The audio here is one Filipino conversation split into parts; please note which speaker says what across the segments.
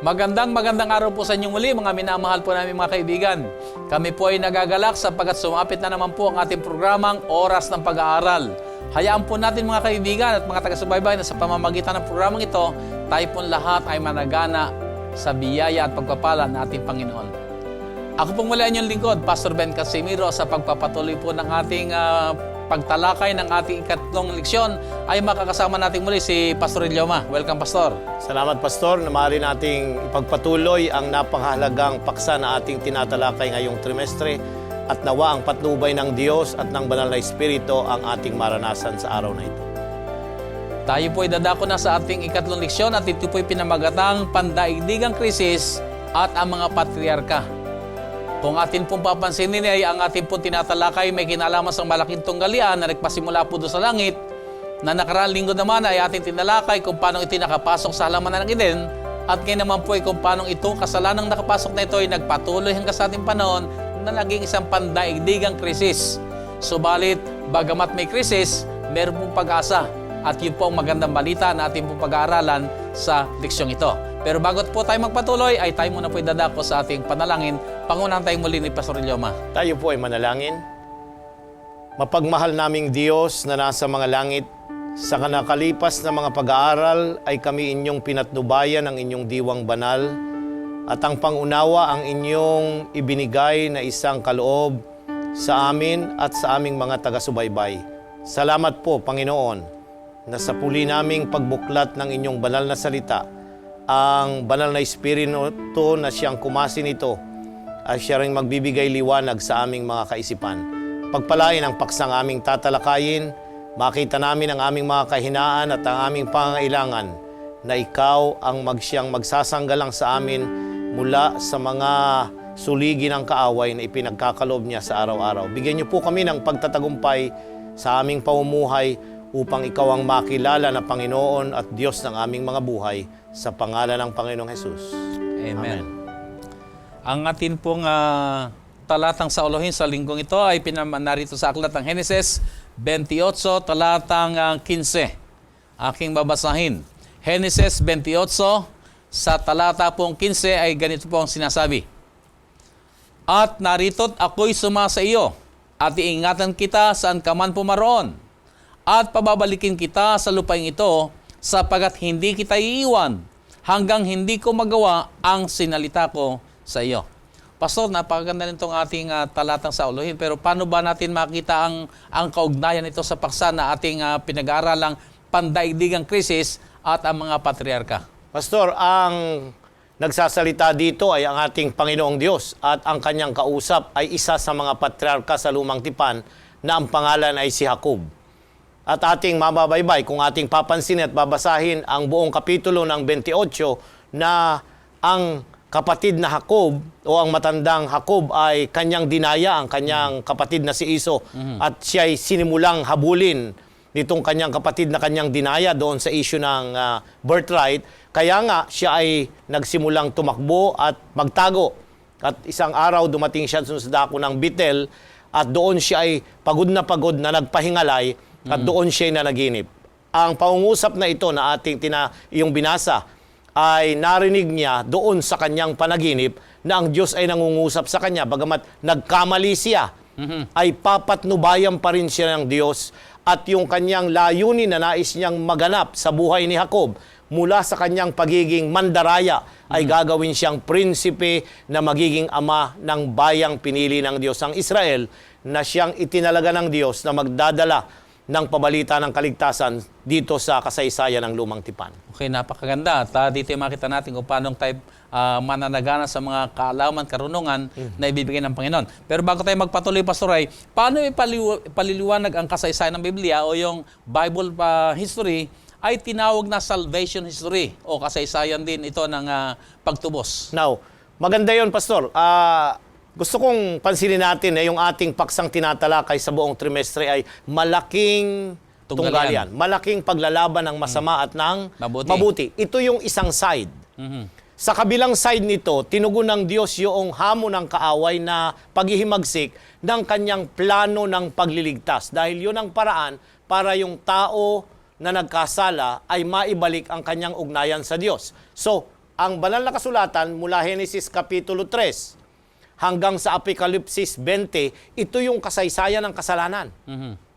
Speaker 1: Magandang araw po sa inyong muli, mga minamahal po namin mga kaibigan. Kami po ay nagagalak sapagkat sumapit na naman po ang ating programang Oras ng Pag-aaral. Hayaan po natin mga kaibigan at mga taga-subaybay na sa pamamagitan ng programang ito, tayo po lahat ay managana sa biyaya at pagpapala ng ating Panginoon. Ako pong muli ang inyong lingkod, Pastor Ben Casimiro, sa pagpapatuloy po ng ating pagtalakay ng ating ikatlong leksyon ay makakasama natin muli si Pastor Ilyoma. Welcome, Pastor.
Speaker 2: Salamat, Pastor, na maaari nating ipagpatuloy ang napakahalagang paksa na ating tinatalakay ngayong trimestre at nawa ang patnubay ng Diyos at ng Banal na Espiritu ang ating maranasan sa araw na ito.
Speaker 1: Tayo po ay dadako na sa ating ikatlong leksyon at ito po ay pinamagatang Pandaigdigang Krisis at ang mga Patriarka. Kung atin pong papansinin ay ang ating pong tinatalakay may kinalaman sa malaking tunggalian na nagpasimula po doon sa langit, na nakaraang linggo naman ay ating tinalakay kung paano ito nakapasok sa halaman ng Eden, at ngayon naman po ay kung paano itong kasalanang nakapasok na ito ay nagpatuloy hanggang sa ating panahon na naging isang pandaigdigang krisis. Subalit, bagamat may krisis, meron pong pag-asa, at yun po ang magandang balita na ating pong pag-aaralan sa leksyong ito. Pero bago po tayo magpatuloy, ay tayo muna po idadako sa ating panalangin. Pangunahan tayong muli ni Pastor Ilyoma.
Speaker 2: Tayo po ay manalangin. Mapagmahal naming Diyos na nasa mga langit, sa kanakalipas na mga pag-aaral ay kami inyong pinatnubayan ng inyong diwang banal at ang pangunawa ang inyong ibinigay na isang kaloob sa amin at sa aming mga taga-subaybay. Salamat po, Panginoon, na sa puli naming pagbuklat ng inyong banal na salita, ang Banal na Espiritu na siyang kumasin nito ay siya rin magbibigay liwanag sa aming mga kaisipan. Pagpalain ang paksang aming tatalakayin, makita namin ang aming mga kahinaan at ang aming pangangailangan na ikaw ang siyang magsasanggalang sa amin mula sa mga suligi ng kaaway na ipinagkakalob niya sa araw-araw. Bigyan niyo po kami ng pagtatagumpay sa aming pamumuhay upang ikaw ang makilala na Panginoon at Diyos ng aming mga buhay, sa pangalan ng Panginoong Jesus.
Speaker 1: Amen. Ang atin pong talatang sa Olohin sa linggong ito ay narito sa aklat ng Heneses 28, talatang 15. Aking babasahin. Heneses 28, sa talata pong 15 ay ganito po ang sinasabi. At narito't ako'y sumasa iyo, at iingatan kita saan ka man pumaroon, at pababalikin kita sa lupaing ito, sapagat hindi kita iiwan hanggang hindi ko magawa ang sinalita ko sa iyo. Pastor, napakaganda nitong ating talatang sa Olohin, pero paano ba natin makita ang kaugnayan nito sa paksa na ating pinag-aaralang pandaigdigang krisis at ang mga patriarka?
Speaker 2: Pastor, ang nagsasalita dito ay ang ating Panginoong Diyos at ang kanyang kausap ay isa sa mga patriarka sa Lumang Tipan na ang pangalan ay si Jacob. At ating mababaybay, kung ating papansin at babasahin ang buong kapitulo ng 28 na ang kapatid na Jacob o ang matandang Jacob ay kanyang dinaya ang kanyang kapatid na si Iso at siya ay sinimulang habulin nitong kanyang kapatid na kanyang dinaya doon sa issue ng birthright. Kaya nga siya ay nagsimulang tumakbo at magtago. At isang araw dumating siya sa dako ng Betel at doon siya ay pagod na nagpahingalay. At doon siya nanaginip. Ang pangungusap na ito na ating iyong binasa ay narinig niya doon sa kanyang panaginip na ang Diyos ay nangungusap sa kanya. Bagamat nagkamali siya, ay papatnubayan pa rin siya ng Diyos. At yung kanyang layunin na nais niyang maganap sa buhay ni Jacob, mula sa kanyang pagiging mandaraya, ay gagawin siyang prinsipe na magiging ama ng bayang pinili ng Diyos, ang Israel, na siyang itinalaga ng Diyos na magdadala ng pabalita ng kaligtasan dito sa kasaysayan ng Lumang Tipan.
Speaker 1: Okay, napakaganda. At dito makita natin kung paano tayo mananagana sa mga kaalaman, karunungan na ibibigay ng Panginoon. Pero bago tayo magpatuloy, Pastor Ray, paano ipaliliwanag ang kasaysayan ng Biblia o yung Bible history ay tinawag na salvation history o kasaysayan din ito ng pagtubos?
Speaker 2: Now, maganda yon, Pastor. Gusto kong pansinin natin yung ating paksang tinatalakay sa buong trimestre ay malaking tunggalian. Malaking paglalaban ng masama at ng mabuti. Ito yung isang side. Sa kabilang side nito, tinugon ng Diyos yung hamon ng kaaway na paghihimagsik ng kanyang plano ng pagliligtas. Dahil yun ang paraan para yung tao na nagkasala ay maibalik ang kanyang ugnayan sa Diyos. So, ang banal na kasulatan mula Henesis Kapitulo 3 hanggang sa Apokalipsis 20, ito yung kasaysayan ng kasalanan.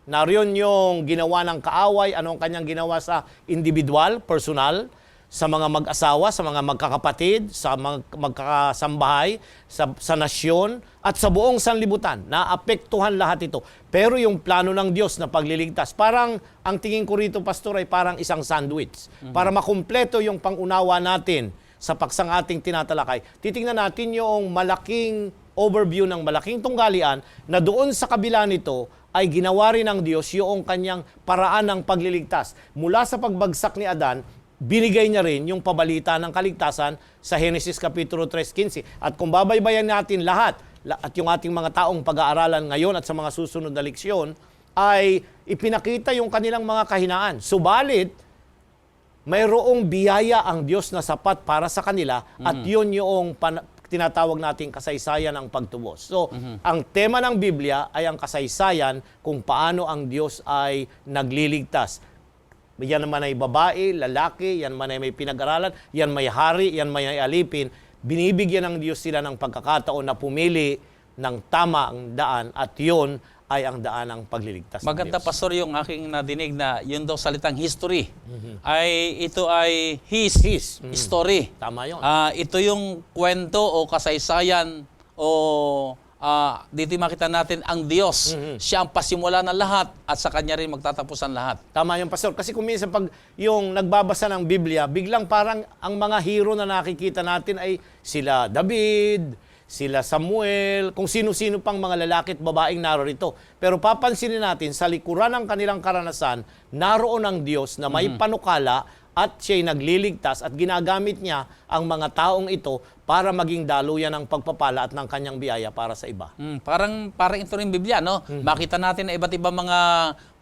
Speaker 2: Nariyon yung ginawa ng kaaway, ano ang kanyang ginawa sa individual, personal, sa mga mag-asawa, sa mga magkakapatid, sa mga magkakasambahay, sa nasyon, at sa buong sanlibutan. Naapektuhan lahat ito. Pero yung plano ng Diyos na pagliligtas, parang, ang tingin ko rito, Pastor, ay parang isang sandwich. Para makumpleto yung pangunawa natin sa paksang ating tinatalakay, titingnan natin yung malaking overview ng malaking tunggalian na doon sa kabila nito ay ginawa rin ng Diyos yung kanyang paraan ng pagliligtas. Mula sa pagbagsak ni Adan, binigay niya rin yung pabalita ng kaligtasan sa Henesis Kapitulo 3:15. At kung babaybayan natin lahat, at yung ating mga taong pag-aaralan ngayon at sa mga susunod na leksyon, ay ipinakita yung kanilang mga kahinaan. Subalit, mayroong biyaya ang Diyos na sapat para sa kanila at yun yung tinatawag nating kasaysayan ng pagtubos. So, ang tema ng Biblia ay ang kasaysayan kung paano ang Diyos ay nagliligtas. Yan naman ay babae, lalaki, yan man ay may pinag-aralan, yan may hari, yan may alipin. Binibigyan ng Diyos sila ng pagkakataon na pumili ng tamang daan at yun ay ang daan ng pagliligtas ng
Speaker 1: Maganda,
Speaker 2: Diyos.
Speaker 1: Pastor, yung aking nadinig na yun daw salitang history. Ay ito ay his story.
Speaker 2: Tama yun.
Speaker 1: Ito yung kwento o kasaysayan o dito makita natin ang Diyos. Siya ang pasimula ng lahat at sa Kanya rin magtatapos ang lahat.
Speaker 2: Tama yung Pastor. Kasi kung minsan pag yung nagbabasa ng Biblia, biglang parang ang mga hero na nakikita natin ay sila David, sila Samuel, kung sino-sino pang mga lalaki at babaeng narorito. Pero papansinin natin, sa likuran ng kanilang karanasan, naroon ang Diyos na may panukala at siya'y nagliligtas at ginagamit niya ang mga taong ito para maging daluyan ng pagpapala at ng kanyang biyaya para sa iba.
Speaker 1: Parang ito rin Biblia, no? Makita natin na iba't ibang mga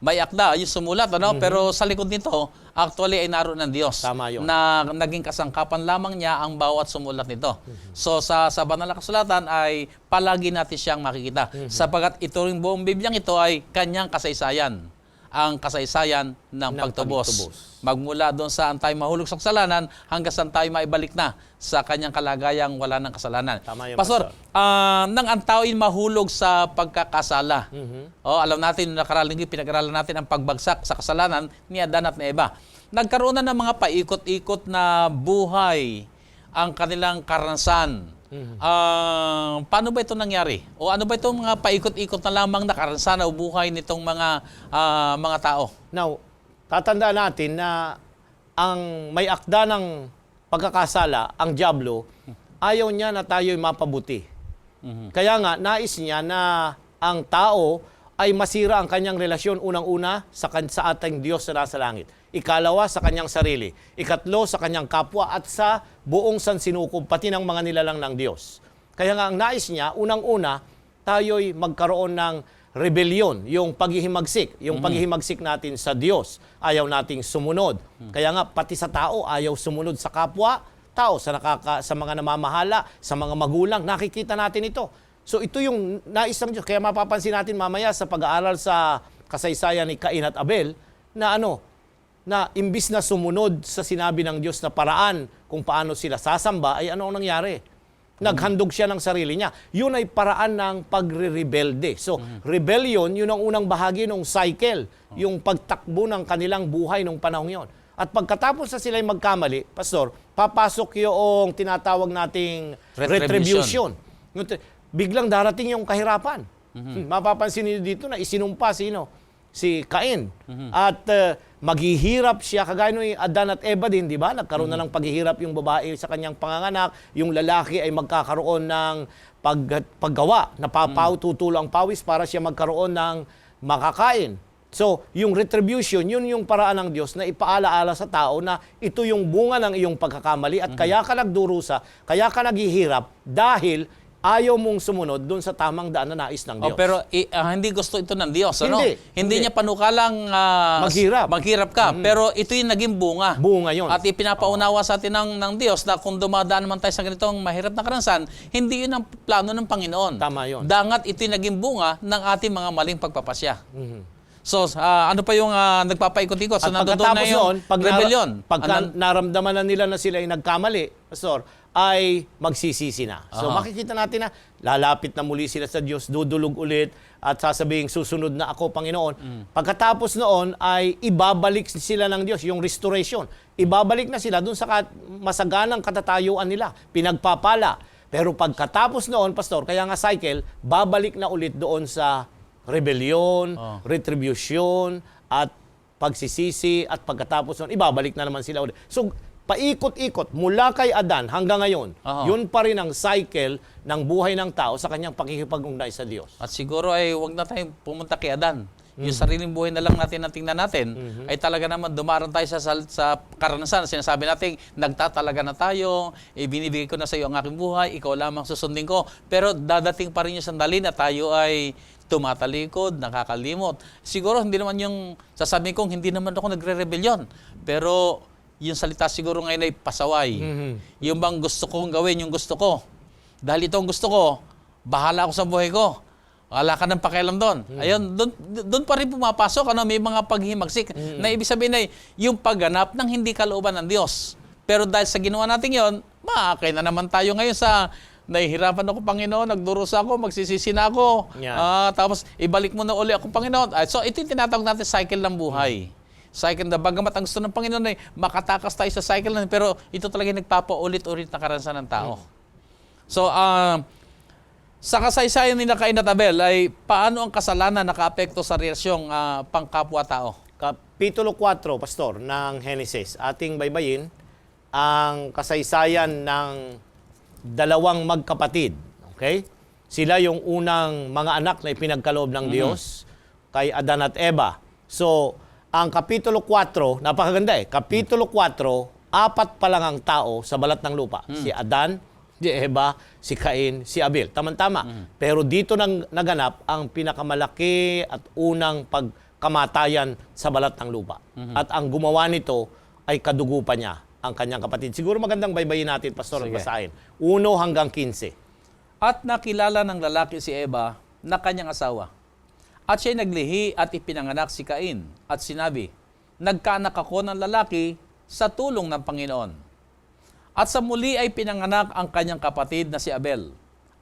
Speaker 1: may akda, yung sumulat, ano? Pero sa likod nito, actually ay naroon ng Diyos.
Speaker 2: Tama yun.
Speaker 1: Na naging kasangkapan lamang niya ang bawat sumulat nito. So sa banal na kasulatan ay palagi natin siyang makikita. Sapagat ito rin buong Bibliang ito ay kanyang kasaysayan. Ang kasaysayan ng pagtubos. Magmula doon saan tayo mahulog sa kasalanan hanggang saan tayo maibalik na sa kanyang kalagayang wala ng kasalanan.
Speaker 2: Tama yun,
Speaker 1: Pastor, nang ang tao ay mahulog sa pagkakasala. Alam natin, nakaraling pinag-aralan natin ang pagbagsak sa kasalanan ni Adan at ni Eva. Nagkaroon na ng mga paikot-ikot na buhay ang kanilang karanasan. Paano ba ito nangyari? O ano ba itong mga paikot-ikot na lamang na karanasan o buhay nitong mga tao?
Speaker 2: Now, tatandaan natin na ang may akda ng pagkakasala, ang dyablo, ayaw niya na tayo'y mapabuti. Kaya nga, nais niya na ang tao ay masira ang kanyang relasyon unang-una sa ating Diyos na nasa langit. Ikalawa, sa kanyang sarili. Ikatlo, sa kanyang kapwa at sa buong sansinukob, pati ng mga nilalang ng Diyos. Kaya nga, ang nais niya, unang-una, tayo'y magkaroon ng rebellion, yung paghihimagsik, yung paghihimagsik natin sa Diyos. Ayaw nating sumunod. Kaya nga, pati sa tao, ayaw sumunod sa kapwa, tao, sa mga namamahala, sa mga magulang, nakikita natin ito. So ito yung nais ng Diyos. Kaya mapapansin natin mamaya sa pag-aaral sa kasaysayan ni Cain at Abel, na imbis na sumunod sa sinabi ng Diyos na paraan kung paano sila sasamba, ay ano ang nangyari? Naghandog siya ng sarili niya. Yun ay paraan ng pagre-rebelde. So, rebellion, yun ang unang bahagi ng cycle, yung pagtakbo ng kanilang buhay nung panahon yon. At pagkatapos na sila'y magkamali, Pastor, papasok yung tinatawag nating retribution. Biglang darating yung kahirapan. Mapapansin niyo dito na isinumpa si Cain. At maghihirap siya, kagaya ng Adan at Eva din, di ba? Nagkaroon na ng paghihirap yung babae sa kanyang panganganak, yung lalaki ay magkakaroon ng paggawa, tutulo ang pawis para siya magkaroon ng makakain. So, yung retribution, yun yung paraan ng Diyos na ipaalaala sa tao na ito yung bunga ng iyong pagkakamali at kaya ka nagdurusa, kaya ka naghihirap dahil ayaw mong sumunod doon sa tamang daan na nais ng Diyos.
Speaker 1: Pero hindi gusto ito ng Diyos. Ano? Hindi niya panukalang maghirap ka. Pero ito yung naging bunga.
Speaker 2: Bunga yun.
Speaker 1: At ipinapaunawa sa atin ng Diyos na kung dumadaan naman tayo sa ganitong mahirap na karanasan, hindi yun ang plano ng Panginoon.
Speaker 2: Tama yun.
Speaker 1: Dangat ito yung naging bunga ng ating mga maling pagpapasya. So, ano pa yung nagpapaikot-ikot? So,
Speaker 2: At
Speaker 1: nandoon na
Speaker 2: pagkatapos
Speaker 1: yung
Speaker 2: noon,
Speaker 1: rebellion.
Speaker 2: pagka naramdaman na nila na sila ay nagkamali, Pastor, ay magsisisi na. So
Speaker 1: Aha.
Speaker 2: makikita natin na lalapit na muli sila sa Diyos, dudulog ulit at sasabihin susunod na ako, Panginoon. Pagkatapos noon ay ibabalik sila ng Diyos, yung restoration. Ibabalik na sila dun sa masaganang katatayuan nila, pinagpapala. Pero pagkatapos noon, Pastor, kaya nga cycle, babalik na ulit doon sa rebellion, retribution, at pagsisisi, at pagkatapos nun, ibabalik na naman sila ulit. So, paikot-ikot, mula kay Adan hanggang ngayon, yun pa rin ang cycle ng buhay ng tao sa kanyang pakikipag-ugnayan sa Diyos.
Speaker 1: At siguro ay huwag na tayong pumunta kay Adan. Yung sariling buhay na lang natin na tingnan natin, ay talaga naman dumarang tayo sa karanasan. Sinasabi natin, nagtatalaga na tayo, ibinibigay ko na sa iyo ang aking buhay, ikaw lamang susundin ko. Pero dadating pa rin yung sandali na tayo ay tumatalikod, nakakalimot. Siguro hindi naman yung sasabihin kong hindi naman ako nagre-rebellion. Pero yung salita siguro ngayon ay pasaway. Yung bang gusto kong gawin, yung gusto ko. Dahil ito ang gusto ko, bahala ako sa buhay ko. Wala ka ng pakialam doon. Ayun, doon pa rin pumapasok, may mga paghimagsik. Na ibig sabihin ay yung pagganap ng hindi kalooban ng Diyos. Pero dahil sa ginawa natin yon, makakay na naman tayo ngayon sa nahihirapan ako, Panginoon, nagdurusa ako, magsisisi na ako.
Speaker 2: Yeah.
Speaker 1: Tapos ibalik mo na uli ako, Panginoon. So ito yung tinatawag natin cycle ng buhay. Cycle na bagamat ang gusto ng Panginoon ay makatakas tayo sa cycle na, pero ito talaga yung nagpapaulit-ulit na karanasan ng tao. So, sa kasaysayan ni Cain at Abel ay paano ang kasalanan nakaapekto sa relasyong pangkapwa-tao?
Speaker 2: Kapitulo 4, Pastor, ng Genesis. Ating baybayin ang kasaysayan ng dalawang magkapatid. Okay? Sila yung unang mga anak na ipinagkaloob ng Diyos kay Adan at Eva. So, ang Kapitulo 4, napakaganda Kapitulo 4, 4 pa lang ang tao sa balat ng lupa. Si Adan, si Eva, si Cain, si Abel. Tama-tama. Pero dito nang naganap ang pinakamalaki at unang pagkamatayan sa balat ng lupa. At ang gumawa nito ay kadugo pa niya, ang kanyang kapatid. Siguro magandang baybayin natin, Pastor, at
Speaker 1: Sige.
Speaker 2: basahin. 1 hanggang 15.
Speaker 1: At nakilala ng lalaki si Eva na kanyang asawa. At siya'y naglihi at ipinanganak si Cain. At sinabi, nagkaanak ako ng lalaki sa tulong ng Panginoon. At sa muli ay pinanganak ang kanyang kapatid na si Abel.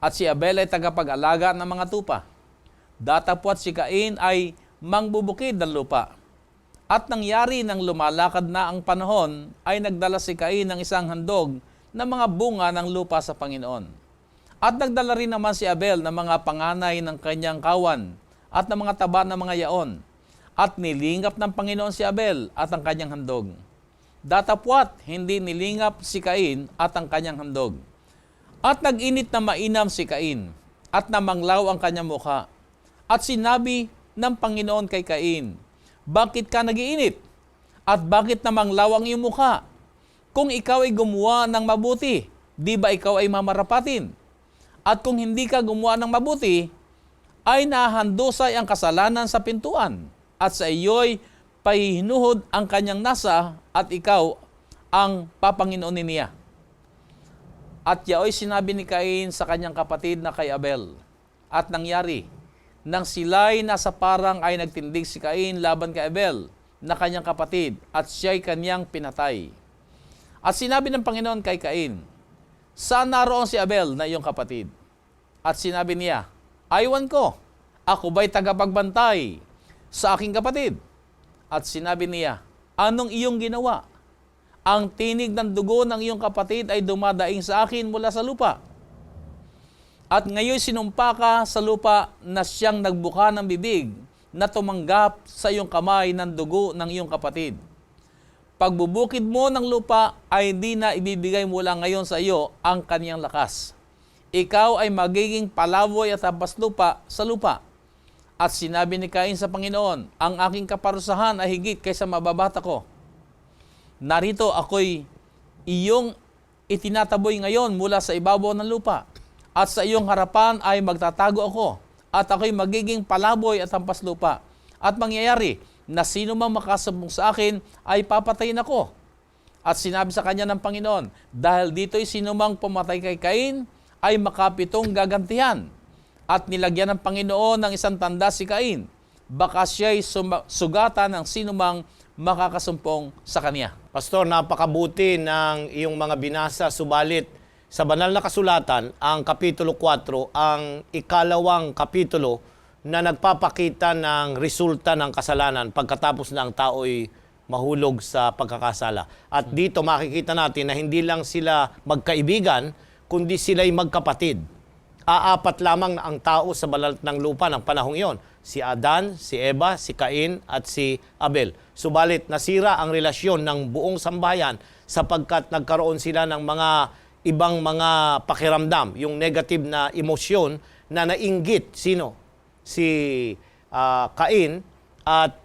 Speaker 1: At si Abel ay tagapag-alaga ng mga tupa. Datapwat si Cain ay mangbubukid ng lupa. At nangyari nang lumalakad na ang panahon, ay nagdala si Cain ng isang handog na mga bunga ng lupa sa Panginoon. At nagdala rin naman si Abel ng mga panganay ng kanyang kawan at ng mga taba ng mga yaon. At nilingap ng Panginoon si Abel at ang kanyang handog. Datapwat, hindi nilingap si Cain at ang kanyang handog. At nag-init na mainam si Cain, at namanglaw ang kanyang mukha. At sinabi ng Panginoon kay Cain, bakit ka nag-iinit? At bakit namanglaw ang iyong mukha? Kung ikaw ay gumawa ng mabuti, di ba ikaw ay mamarapatin? At kung hindi ka gumawa ng mabuti, ay nahandusay ang kasalanan sa pintuan, at sa iyo'y pahihinuhod ang kanyang nasa, at ikaw ang papanginoon niya. At yaoy sinabi ni Cain sa kanyang kapatid na kay Abel. At nangyari, nang sila'y nasa parang ay nagtindig si Cain laban kay Abel na kanyang kapatid, at siya'y kanyang pinatay. At sinabi ng Panginoon kay Cain, saan naroon si Abel na iyong kapatid? At sinabi niya, aywan ko, ako ba'y tagapagbantay sa aking kapatid? At sinabi niya, anong iyong ginawa? Ang tinig ng dugo ng iyong kapatid ay dumadaing sa akin mula sa lupa. At ngayon sinumpa ka sa lupa na siyang nagbuka ng bibig na tumanggap sa iyong kamay ng dugo ng iyong kapatid. Pagbubukid mo ng lupa ay di na ibibigay mula ngayon sa iyo ang kaniyang lakas. Ikaw ay magiging palaboy at habas lupa sa lupa. At sinabi ni Cain sa Panginoon, ang aking kaparusahan ay higit kaysa mababata ko. Narito ako'y iyong itinataboy ngayon mula sa ibabaw ng lupa. At sa iyong harapan ay magtatago ako. At ako'y magiging palaboy at hampas lupa. At mangyayari na sino mang makasabong sa akin ay papatayin ako. At sinabi sa kanya ng Panginoon, dahil dito'y sino mang pumatay kay Cain ay makapitong gagantihan. At nilagyan ng Panginoon ng isang tanda si Cain. baka siya'y sugatan ng sinumang makakasumpong sa kanya.
Speaker 2: Pastor, napakabuti ng iyong mga binasa, subalit sa banal na kasulatan, ang Kapitulo 4, ang ikalawang kapitulo na nagpapakita ng resulta ng kasalanan pagkatapos na ang tao'y mahulog sa pagkakasala. At dito makikita natin na hindi lang sila magkaibigan, kundi sila'y magkapatid. Aapat lamang na ang tao sa balat ng lupa ng panahong iyon. Si Adan, si Eva, si Cain, at si Abel. Subalit nasira ang relasyon ng buong sambahayan sapagkat nagkaroon sila ng mga ibang mga pakiramdam, yung negative na emosyon na nainggit. Sino? Si Cain. At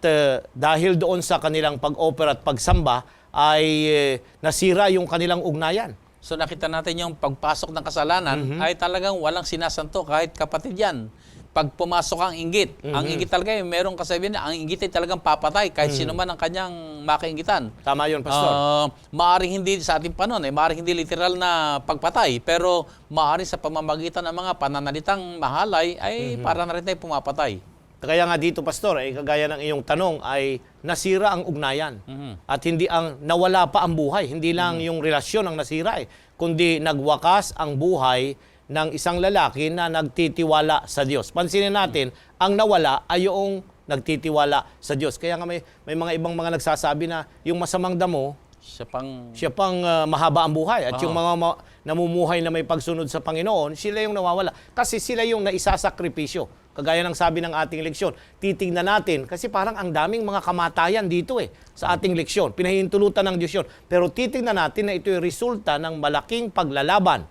Speaker 2: dahil doon sa kanilang pag-offer at pagsamba ay nasira yung kanilang ugnayan.
Speaker 1: So nakita natin yung pagpasok ng kasalanan ay talagang walang sinasanto kahit kapatid yan. Pag pumasok ang inggit, ang inggit talaga yung merong kasabihan na ang inggit ay talagang papatay kahit sino man ang kanyang makainggitan.
Speaker 2: Tama yun, Pastor.
Speaker 1: Maaring hindi sa ating panahon, maaring hindi literal na pagpatay, pero maaring sa pamamagitan ng mga pananalitang mahalay ay para na rin tayo pumapatay.
Speaker 2: Kaya nga dito, Pastor, kagaya ng iyong tanong, ay nasira ang ugnayan. At hindi ang nawala pa ang buhay. Hindi lang yung relasyon ang nasira, kundi nagwakas ang buhay ng isang lalaki na nagtitiwala sa Diyos. Pansinin natin, ang nawala ay yung nagtitiwala sa Diyos. Kaya nga may mga ibang mga nagsasabi na yung masamang damo, siya pang mahaba ang buhay. At yung mga namumuhay na may pagsunod sa Panginoon, sila yung nawawala. Kasi sila yung naisasakripisyo. Kagaya ng sabi ng ating leksyon, titingnan natin, kasi parang ang daming mga kamatayan dito sa ating leksyon. Pinahihintulutan ng Diyos yun. Pero titingnan natin na ito yung resulta ng malaking paglalaban.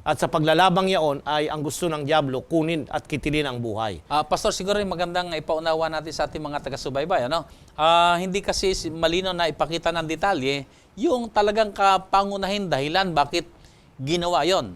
Speaker 2: At sa paglalabang yaon ay ang gusto ng dyablo, kunin at kitilin ang buhay.
Speaker 1: Pastor, siguro yung magandang ipaunawa natin sa ating mga taga-subaybay. Hindi kasi malino na ipakita ng detalye yung talagang kapangunahin dahilan bakit ginawa yon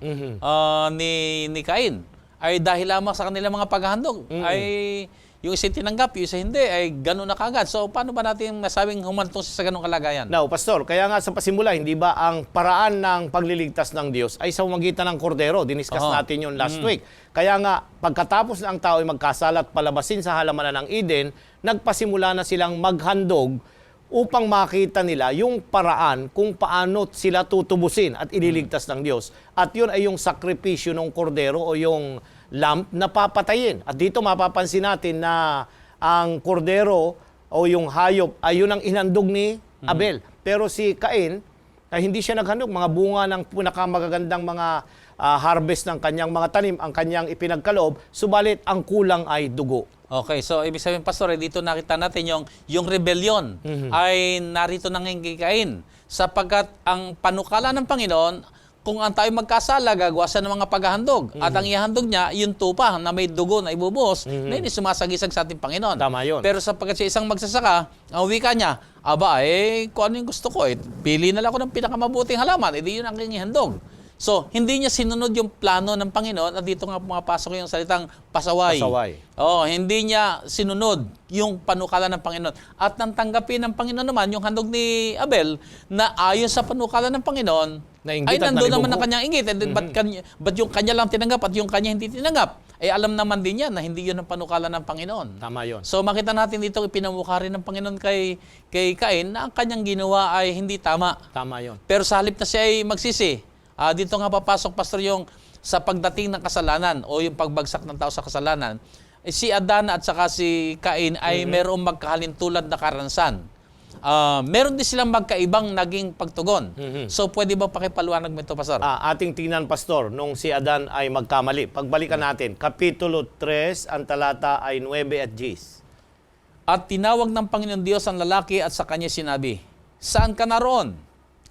Speaker 1: ni Cain. Ay dahil lamang sa kanilang mga paghahandog. Ay yung isa tinanggap, yung isa hindi, ay gano'n na kagad. So paano ba natin masabing humantong sa ganung kalagayan?
Speaker 2: Now, Pastor, kaya nga sa pasimula, hindi ba ang paraan ng pagliligtas ng Diyos ay sa pamagitan ng kordero? Diniscuss natin yun last week. Kaya nga, pagkatapos na ang tao ay magkasala at palabasin sa halamanan ng Eden, nagpasimula na silang maghandog upang makita nila yung paraan kung paano sila tutubusin at ililigtas ng Diyos. At yun ay yung sakripisyo ng kordero o yung lamb na papatayin. At dito mapapansin natin na ang kordero o yung hayop ay yun ang inhandog ni Abel. Pero si Cain ay hindi siya naghandog. Mga bunga ng pinakamagagandang mga harvest ng kanyang mga tanim, ang kanyang ipinagkaloob, subalit ang kulang ay dugo.
Speaker 1: Okay, so ibig sabihin, Pastor, dito nakita natin yung rebellion ay narito nang kay Cain. Sapagkat ang panukala ng Panginoon, kung ang tayo magkasala, gagawasan ng mga paghahandog. At ang ihahandog niya, yung tupa na may dugo na ibubuhos, na hindi sumasagisag sa ating Panginoon.
Speaker 2: Tama yun.
Speaker 1: Pero sapagkat sa isang magsasaka, ang wika niya, kung ano yung gusto ko, pili na lang ako ng pinakamabuting halaman, yun ang aking ihandog. So, hindi niya sinunod yung plano ng Panginoon at dito nga pumapasok yung salitang pasaway. Hindi niya sinunod yung panukala ng Panginoon. At nang tanggapin ng Panginoon naman yung handog ni Abel na ayon sa panukala ng Panginoon, ay nandoon naman ang kanyang inggit. Ba't yung kanya lang tinanggap at yung kanya hindi tinanggap? Alam naman din niya na hindi yun ang panukala ng Panginoon.
Speaker 2: Tama yun.
Speaker 1: So makita natin dito ipinamukha rin ng Panginoon kay Cain na ang kanyang ginawa ay hindi tama.
Speaker 2: Tama yun.
Speaker 1: Pero sa halip na siya ay magsisi, dito nga papasok, Pastor, yung sa pagdating ng kasalanan o yung pagbagsak ng tao sa kasalanan, si Adan at saka si Cain ay merong magkahalintulad na karansan. Meron din silang magkaibang naging pagtugon. So pwede ba pakipaluwanag mo ito, Pastor?
Speaker 2: Ating tingnan, Pastor, nung si Adan ay magkamali. Pagbalikan natin, Kapitulo 3, ang talata ay 9 at 10.
Speaker 1: At tinawag ng Panginoon Diyos ang lalaki at sa kanya sinabi, "Saan ka naroon?"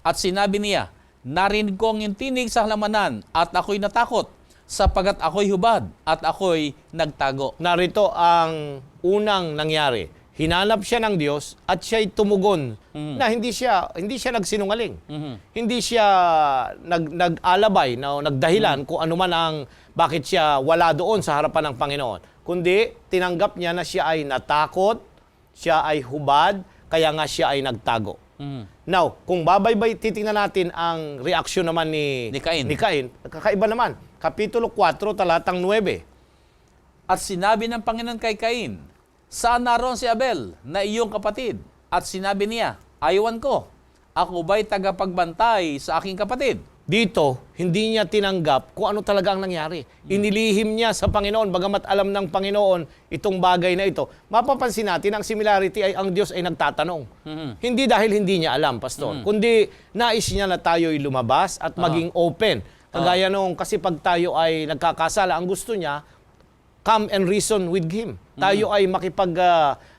Speaker 1: At sinabi niya, "Narinig ko ang iyong tinig sa halamanan at ako'y natakot, sapagat ako'y hubad at ako'y nagtago." Narito
Speaker 2: ang unang nangyari. Hinanap siya ng Diyos at siya'y tumugon na hindi siya nagsinungaling. Hindi siya nag-alabay, nagdahilan kung ano man ang bakit siya wala doon sa harapan ng Panginoon. Kundi tinanggap niya na siya ay natakot, siya ay hubad, kaya nga siya ay nagtago. Now, kung titingnan natin ang reaksyon naman ni Cain, kakaiba naman. Kapitulo 4, talatang 9.
Speaker 1: At sinabi ng Panginoon kay Cain, saan naroon si Abel na iyong kapatid? At sinabi niya, ayawan ko, ako ba'y tagapagbantay sa aking kapatid?
Speaker 2: Dito, hindi niya tinanggap kung ano talaga ang nangyari. Inilihim niya sa Panginoon, bagamat alam ng Panginoon itong bagay na ito. Mapapansin natin, ang similarity ay ang Diyos ay nagtatanong. Hindi dahil hindi niya alam, Pastor, kundi nais niya na tayo'y lumabas at maging open. Kagaya nung, kasi pag tayo ay nagkakasala, ang gusto niya, come and reason with Him. Tayo ay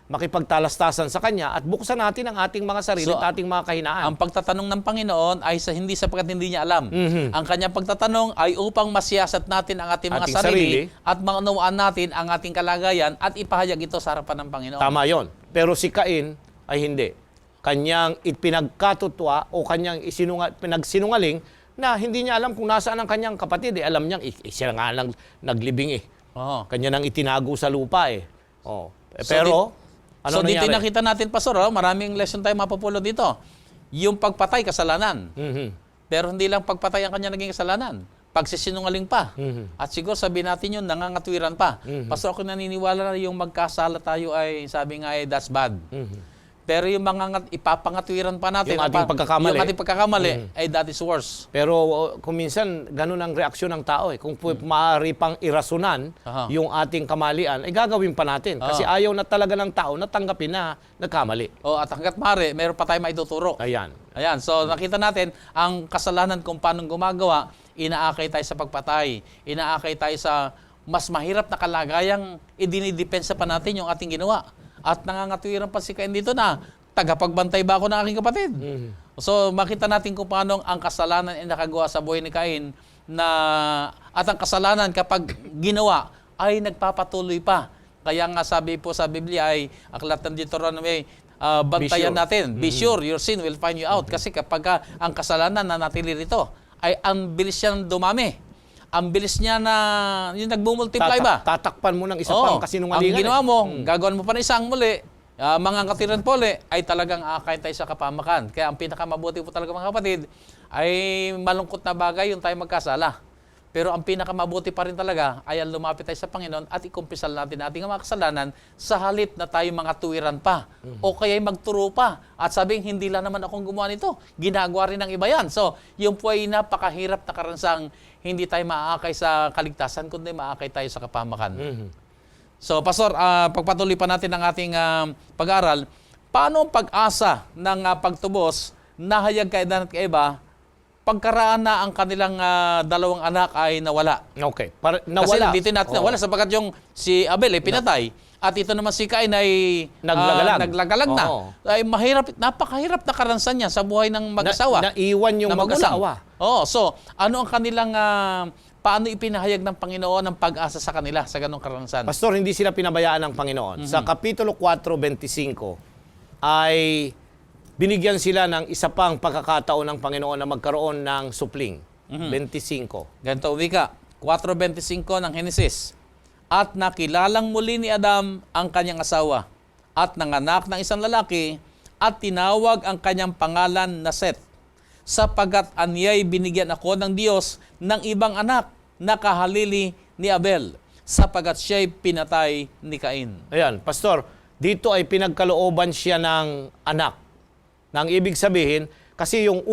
Speaker 2: makipagtalastasan sa Kanya at buksan natin ang ating mga sarili
Speaker 1: So,
Speaker 2: at ating mga kahinaan.
Speaker 1: Ang pagtatanong ng Panginoon ay hindi sapagkat hindi niya alam. Ang kanyang pagtatanong ay upang masiyasat natin ang ating mga
Speaker 2: Ating
Speaker 1: sarili
Speaker 2: sarili.
Speaker 1: at maunawaan natin ang ating kalagayan at ipahayag ito sa harapan ng Panginoon.
Speaker 2: Tama yon. Pero si Cain ay hindi. Kanyang ipinagkatutwa o kanyang pinagsinungaling na hindi niya alam kung nasaan ang kanyang kapatid. Alam niyang, siya nga lang naglibing eh.
Speaker 1: Oo.
Speaker 2: Kanya nang itinago sa lupa eh. Oh.
Speaker 1: So,
Speaker 2: Pero, ano
Speaker 1: so dito
Speaker 2: nangyari?
Speaker 1: nakita natin, Pastor, maraming lesson tayo mapupulot dito. Yung pagpatay, kasalanan. Pero hindi lang pagpatay ang kanya naging kasalanan. Pagsisinungaling pa. At siguro sabihin natin yun, nangangatwiran pa. Pastor, ako naniniwala na yung magkasala tayo ay, sabi nga that's bad. Pero yung mga ipapangatwiran pa natin,
Speaker 2: Yung ating pagkakamali.
Speaker 1: yung ating pagkakamali, ay that is worse.
Speaker 2: Pero kung minsan, ganun ang reaksyon ng tao eh. Kung maaari pang irasunan yung ating kamalian, ay gagawin pa natin. Kasi ayaw na talaga ng tao na tanggapin na nagkamali.
Speaker 1: At hanggat maaari, meron pa tayo maituturo.
Speaker 2: Ayan.
Speaker 1: Ayan, so nakita natin ang kasalanan kung paano gumagawa, inaakay tayo sa pagpatay, inaakay tayo sa mas mahirap na kalagayang idinidepensa pa natin yung ating ginawa. At nangangatwiran pa si Cain dito na, tagapagbantay ba ako ng aking kapatid? So makita natin kung paano ang kasalanan ay nakagawa sa buhay ni Cain at ang kasalanan kapag ginawa ay nagpapatuloy pa. Kaya nga sabi po sa Biblia ay aklat ng Deuteronomy, bantayan natin. Be sure your sin will find you out. Kasi kapag ang kasalanan na natili rito, ay ang bilis siyang dumami. Ang bilis niya na yung nagmumultiply ba?
Speaker 2: Tatakpan mo ng isa pang kasinungalingan.
Speaker 1: Ang ginawa mo, gagawin mo pa ng isang muli, mga katiran poli, ay talagang aakay tayo sa kapamakan. Kaya ang pinakamabuti po talaga mga kapatid, ay malungkot na bagay yung tayo magkasala. Pero ang pinakamabuti pa rin talaga ay ang lumapit tayo sa Panginoon at ikumpisal natin ating mga kasalanan sa halip na tayo mga tuwiran pa. O kaya'y magturo pa. At sabing, hindi lang naman akong gumawa nito. Ginagawa rin ng iba yan. So, yung po ay napakahirap na karansang hindi tayo maaakay sa kaligtasan, kundi maaakay tayo sa kapamakan. So, Pastor, pagpatuloy pa natin ang ating pag-aaral, paano ang pag-asa ng pagtubos na hayag kay Adan at kay Eva pagkaraan na ang kanilang dalawang anak ay nawala?
Speaker 2: Okay. Nawala.
Speaker 1: Kasi dito natin nawala sapagkat yung si Abel ay pinatay at ito naman si Cain ay naglagalag na. Ay napakahirap na karansan niya sa buhay ng mag-asawa.
Speaker 2: Naiwan yung mag-asawa.
Speaker 1: So ano ang kanilang paano ipinahayag ng Panginoon ang pag-asa sa kanila sa ganong karansan?
Speaker 2: Pastor, hindi sila pinabayaan ng Panginoon. Sa Kapitulo 4:25 ay binigyan sila ng isa pang pagkakataon ng Panginoon na magkaroon ng supling. 25.
Speaker 1: Ganito wika, 4:25 ng Henesis. At nakilalang muli ni Adam ang kanyang asawa at nanganak ng isang lalaki at tinawag ang kanyang pangalan na Seth, sapagkat anya'y binigyan ako ng Diyos ng ibang anak na kahalili ni Abel, sapagkat siya'y pinatay ni Cain.
Speaker 2: Ayan, Pastor, dito ay pinagkalooban siya ng anak. Nang ibig sabihin, kasi yung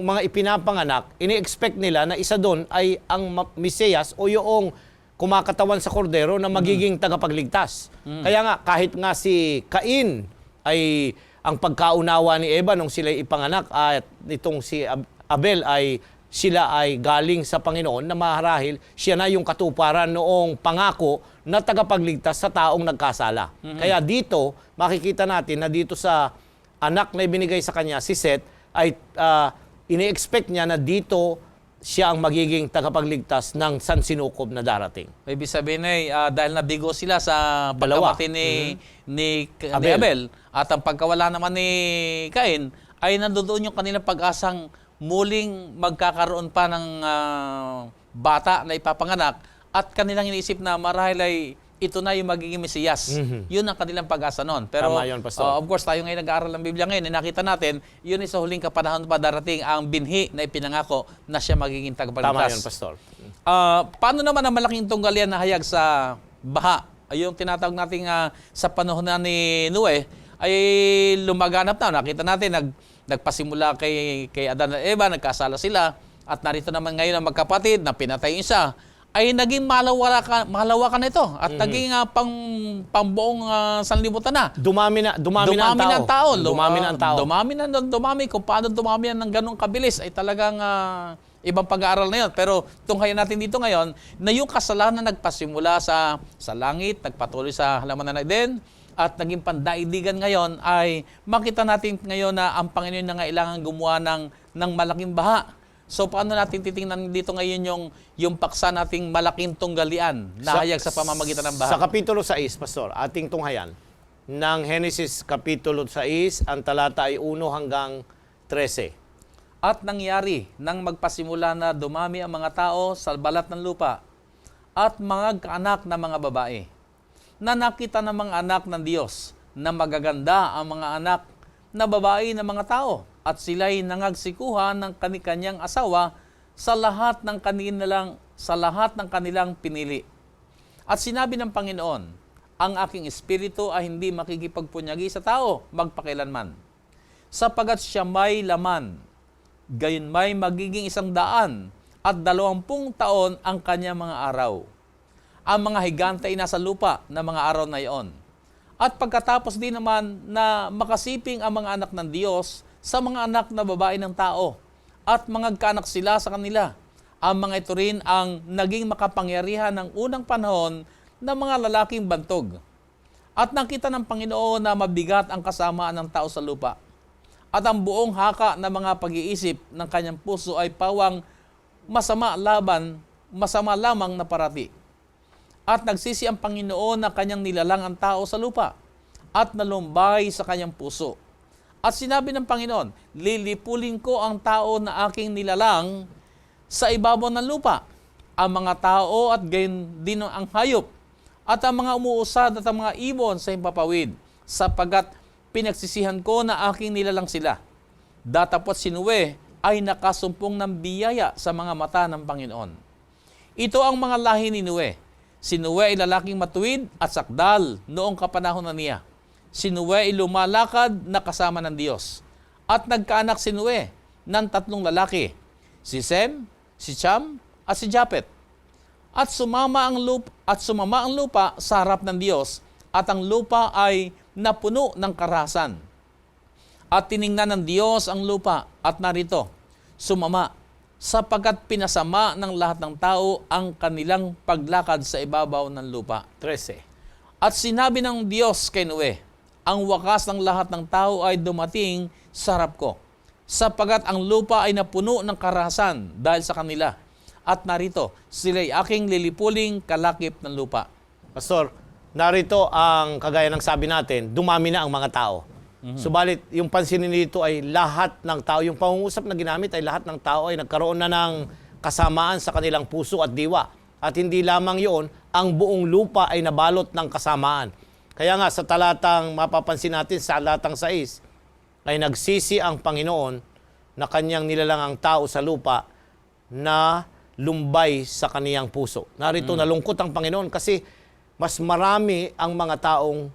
Speaker 2: mga ipinapanganak, ini-expect nila na isa doon ay ang Mesiyas o yung kumakatawan sa kordero na magiging tagapagligtas. Kaya nga, kahit nga si Cain ay ang pagkaunawa ni Eva nung sila ipanganak at itong si Abel ay sila ay galing sa Panginoon na marahil siya na yung katuparan noong pangako na tagapagligtas sa taong nagkasala. Kaya dito, makikita natin na dito sa anak na ibinigay sa kanya, si Seth, ay ini-expect niya na dito siya ang magiging tagapagligtas ng sansinukob na darating.
Speaker 1: Ibig sabihin ay dahil nabigo sila sa pagkamatay ni Abel at ang pagkawala naman ni Cain, ay nandoon yung kanilang pag-asang muling magkakaroon pa ng bata na ipapanganak at kanilang iniisip na marahil ay ito na yung magiging Mesiyas. Yun ang kanilang pag-asa noon. Pero
Speaker 2: Tama yun, Pastor.
Speaker 1: of course, tayo ngayon nag-aaral ng Biblia ngayon, nakita natin, yun ay sa huling kapanahon pa darating ang binhi na ipinangako na siya magiging tagapagligtas.
Speaker 2: Tama yun, Pastor.
Speaker 1: Paano naman ang malaking tunggalyan na hayag sa baha ay yung tinatawag natin sa panahon na ni Noe, ay lumaganap na. Nakita natin, nagpasimula kay Adan at Eva, nagkasala sila, at narito naman ngayon ang magkapatid na pinatay yung isa, ay naging malawakan ito at naging pambuong sanlibutan na.
Speaker 2: Dumami na ang tao.
Speaker 1: Dumami. Kung paano dumami yan ng ganong kabilis ay talagang ibang pag-aaral na yun. Pero tunghayan natin dito ngayon na yung kasalanan nagpasimula sa langit, nagpatuloy sa halaman na Eden, at naging pandaigdigan ngayon ay makita natin ngayon na ang Panginoon na kailangan gumawa ng malaking baha. So paano natin titingnan dito ngayon yung paksa nating malaking tunggalian na hayag sa pamamagitan ng baha?
Speaker 2: Sa Kapitulo 6, Pastor, ating tunghayan, ng Genesis Kapitulo 6, ang talata ay 1 hanggang 13.
Speaker 1: At nangyari nang magpasimula na dumami ang mga tao sa balat ng lupa at mga kaanak na mga babae, na nakita ng mga anak ng Diyos na magaganda ang mga anak na babae ng mga tao, at sila'y nangagsikuhan ng kani-kanyang asawa sa lahat ng kanilang pinili. At sinabi ng Panginoon, ang aking espiritu ay hindi makikipagpunyagi sa tao magpakailanman, sapagat siya may laman, gayon may magiging 100 at 20 taon ang kanyang mga araw. Ang mga higante ay nasa lupa na mga araw na iyon. At pagkatapos din naman na makasiping ang mga anak ng Diyos sa mga anak na babae ng tao, at mga kaanak sila sa kanila. Ang mga ito rin ang naging makapangyarihan ng unang panahon ng mga lalaking bantog. At nakita ng Panginoon na mabigat ang kasamaan ng tao sa lupa. At ang buong haka ng mga pag-iisip ng kanyang puso ay pawang masama lamang na parati. At nagsisi ang Panginoon na kanyang nilalang ang tao sa lupa at nalumbay sa kanyang puso. At sinabi ng Panginoon, lilipulin ko ang tao na aking nilalang sa ibabaw ng lupa, ang mga tao at gayon din ang hayop, at ang mga umuusad at ang mga ibon sa himpapawid, sapagat pinagsisihan ko na aking nilalang sila. Datapot si Noe ay nakasumpong ng biyaya sa mga mata ng Panginoon. Ito ang mga lahi ni Noe. Si Noe ay lalaking matuwid at sakdal noong kapanahon na niya. Si Noe ay lumalakad na kasama ng Diyos. At nagkaanak si Noe ng 3 lalaki, si Sem, si Cham, at si Japet. At sumama ang lupa sa harap ng Diyos, at ang lupa ay napuno ng karahasan. At tiningnan ng Diyos ang lupa, at narito, sumama, sapagkat pinasama ng lahat ng tao ang kanilang paglakad sa ibabaw ng lupa.
Speaker 2: 13.
Speaker 1: At sinabi ng Diyos kay Noe, ang wakas ng lahat ng tao ay dumating sa harap ko, sapagat ang lupa ay napuno ng karahasan dahil sa kanila. At narito, sila'y aking lilipuling kalakip ng lupa.
Speaker 2: Pastor, narito ang kagaya ng sabi natin, dumami na ang mga tao. Subalit, yung pansinin dito ay lahat ng tao, yung pangungusap na ginamit ay lahat ng tao ay nagkaroon na ng kasamaan sa kanilang puso at diwa. At hindi lamang yun, ang buong lupa ay nabalot ng kasamaan. Kaya nga, sa talatang mapapansin natin, sa talatang 6, ay nagsisi ang Panginoon na kanyang nilalang ang tao sa lupa na lumbay sa kaniyang puso. Narito, nalungkot ang Panginoon kasi mas marami ang mga taong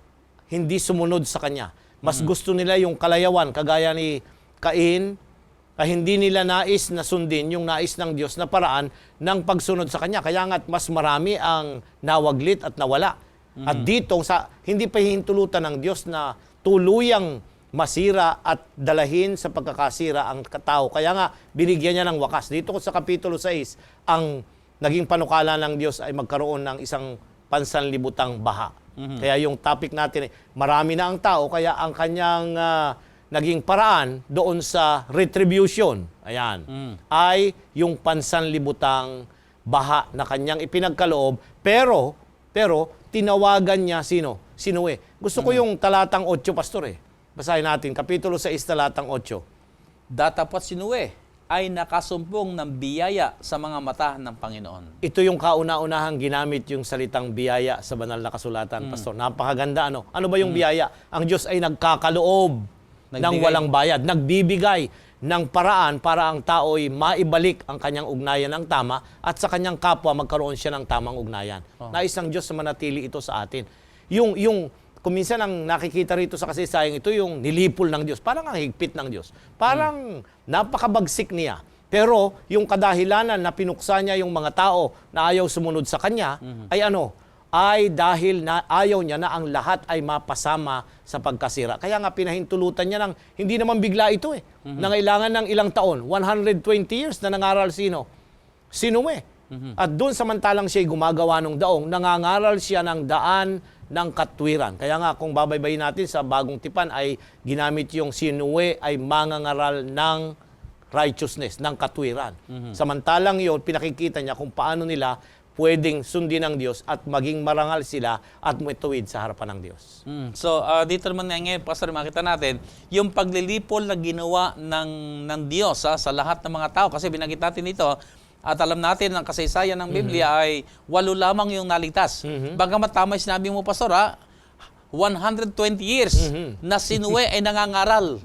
Speaker 2: hindi sumunod sa Kanya. Mas gusto nila yung kalayawan, kagaya ni Cain, hindi nila nais na sundin yung nais ng Diyos na paraan ng pagsunod sa Kanya. Kaya nga, mas marami ang nawaglit at nawala. At dito, hindi pa hihintulutan ng Diyos na tuluyang masira at dalahin sa pagkakasira ang tao. Kaya nga, binigyan niya ng wakas. Dito sa Kapitulo 6, ang naging panukala ng Diyos ay magkaroon ng isang pansanlibutang baha. Kaya yung topic natin, marami na ang tao, kaya ang kanyang naging paraan doon sa retribution, ayan, ay yung pansanlibutang baha na kanyang ipinagkaloob, pero tinawagan niya sino? Si Noe. Gusto ko yung talatang 8, Pastor Basahin natin, Kapitulo 6, talatang 8.
Speaker 1: Datapot si Noe ay nakasumpong ng biyaya sa mga mata ng Panginoon.
Speaker 2: Ito yung kauna-unahang ginamit yung salitang biyaya sa banal na kasulatan, Pastor. Napakaganda, ano? Ano ba yung biyaya? Ang Diyos ay nagkakaloob ng walang bayad. Nagbibigay ng paraan para ang tao'y maibalik ang kanyang ugnayan ng tama at sa kanyang kapwa magkaroon siya ng tamang ugnayan. Nais ng Diyos na manatili ito sa atin. Kung minsan ang nakikita rito sa kasaysayan ito, yung nilipol ng Diyos. Parang ang higpit ng Diyos. Parang napakabagsik niya. Pero yung kadahilanan na pinuksa niya yung mga tao na ayaw sumunod sa kanya, ay dahil na ayaw niya na ang lahat ay mapasama sa pagkasira. Kaya nga pinahintulutan niya ng, hindi naman bigla ito nangailangan ng ilang taon, 120 years na nangaral si Noe. At doon samantalang siya'y gumagawa ng daong, nangangaral siya ng daan ng katwiran. Kaya nga kung babaybayin natin sa Bagong Tipan ay ginamit yung si Noe ay mangangaral ng righteousness, ng katwiran. Samantalang yun, pinakikita niya kung paano nila pwedeng sundin ng Diyos at maging marangal sila at matuwid sa harapan ng Diyos.
Speaker 1: So, dito naman ngayon, Pastor, makita natin yung paglilipol na ginawa ng Diyos sa lahat ng mga tao. Kasi binanggit natin ito, at alam natin ang kasaysayan ng Biblia ay 8 lamang yung naligtas. Bagamat tama yung sinabi mo, Pastor, 120 years na si Noe ay nangangaral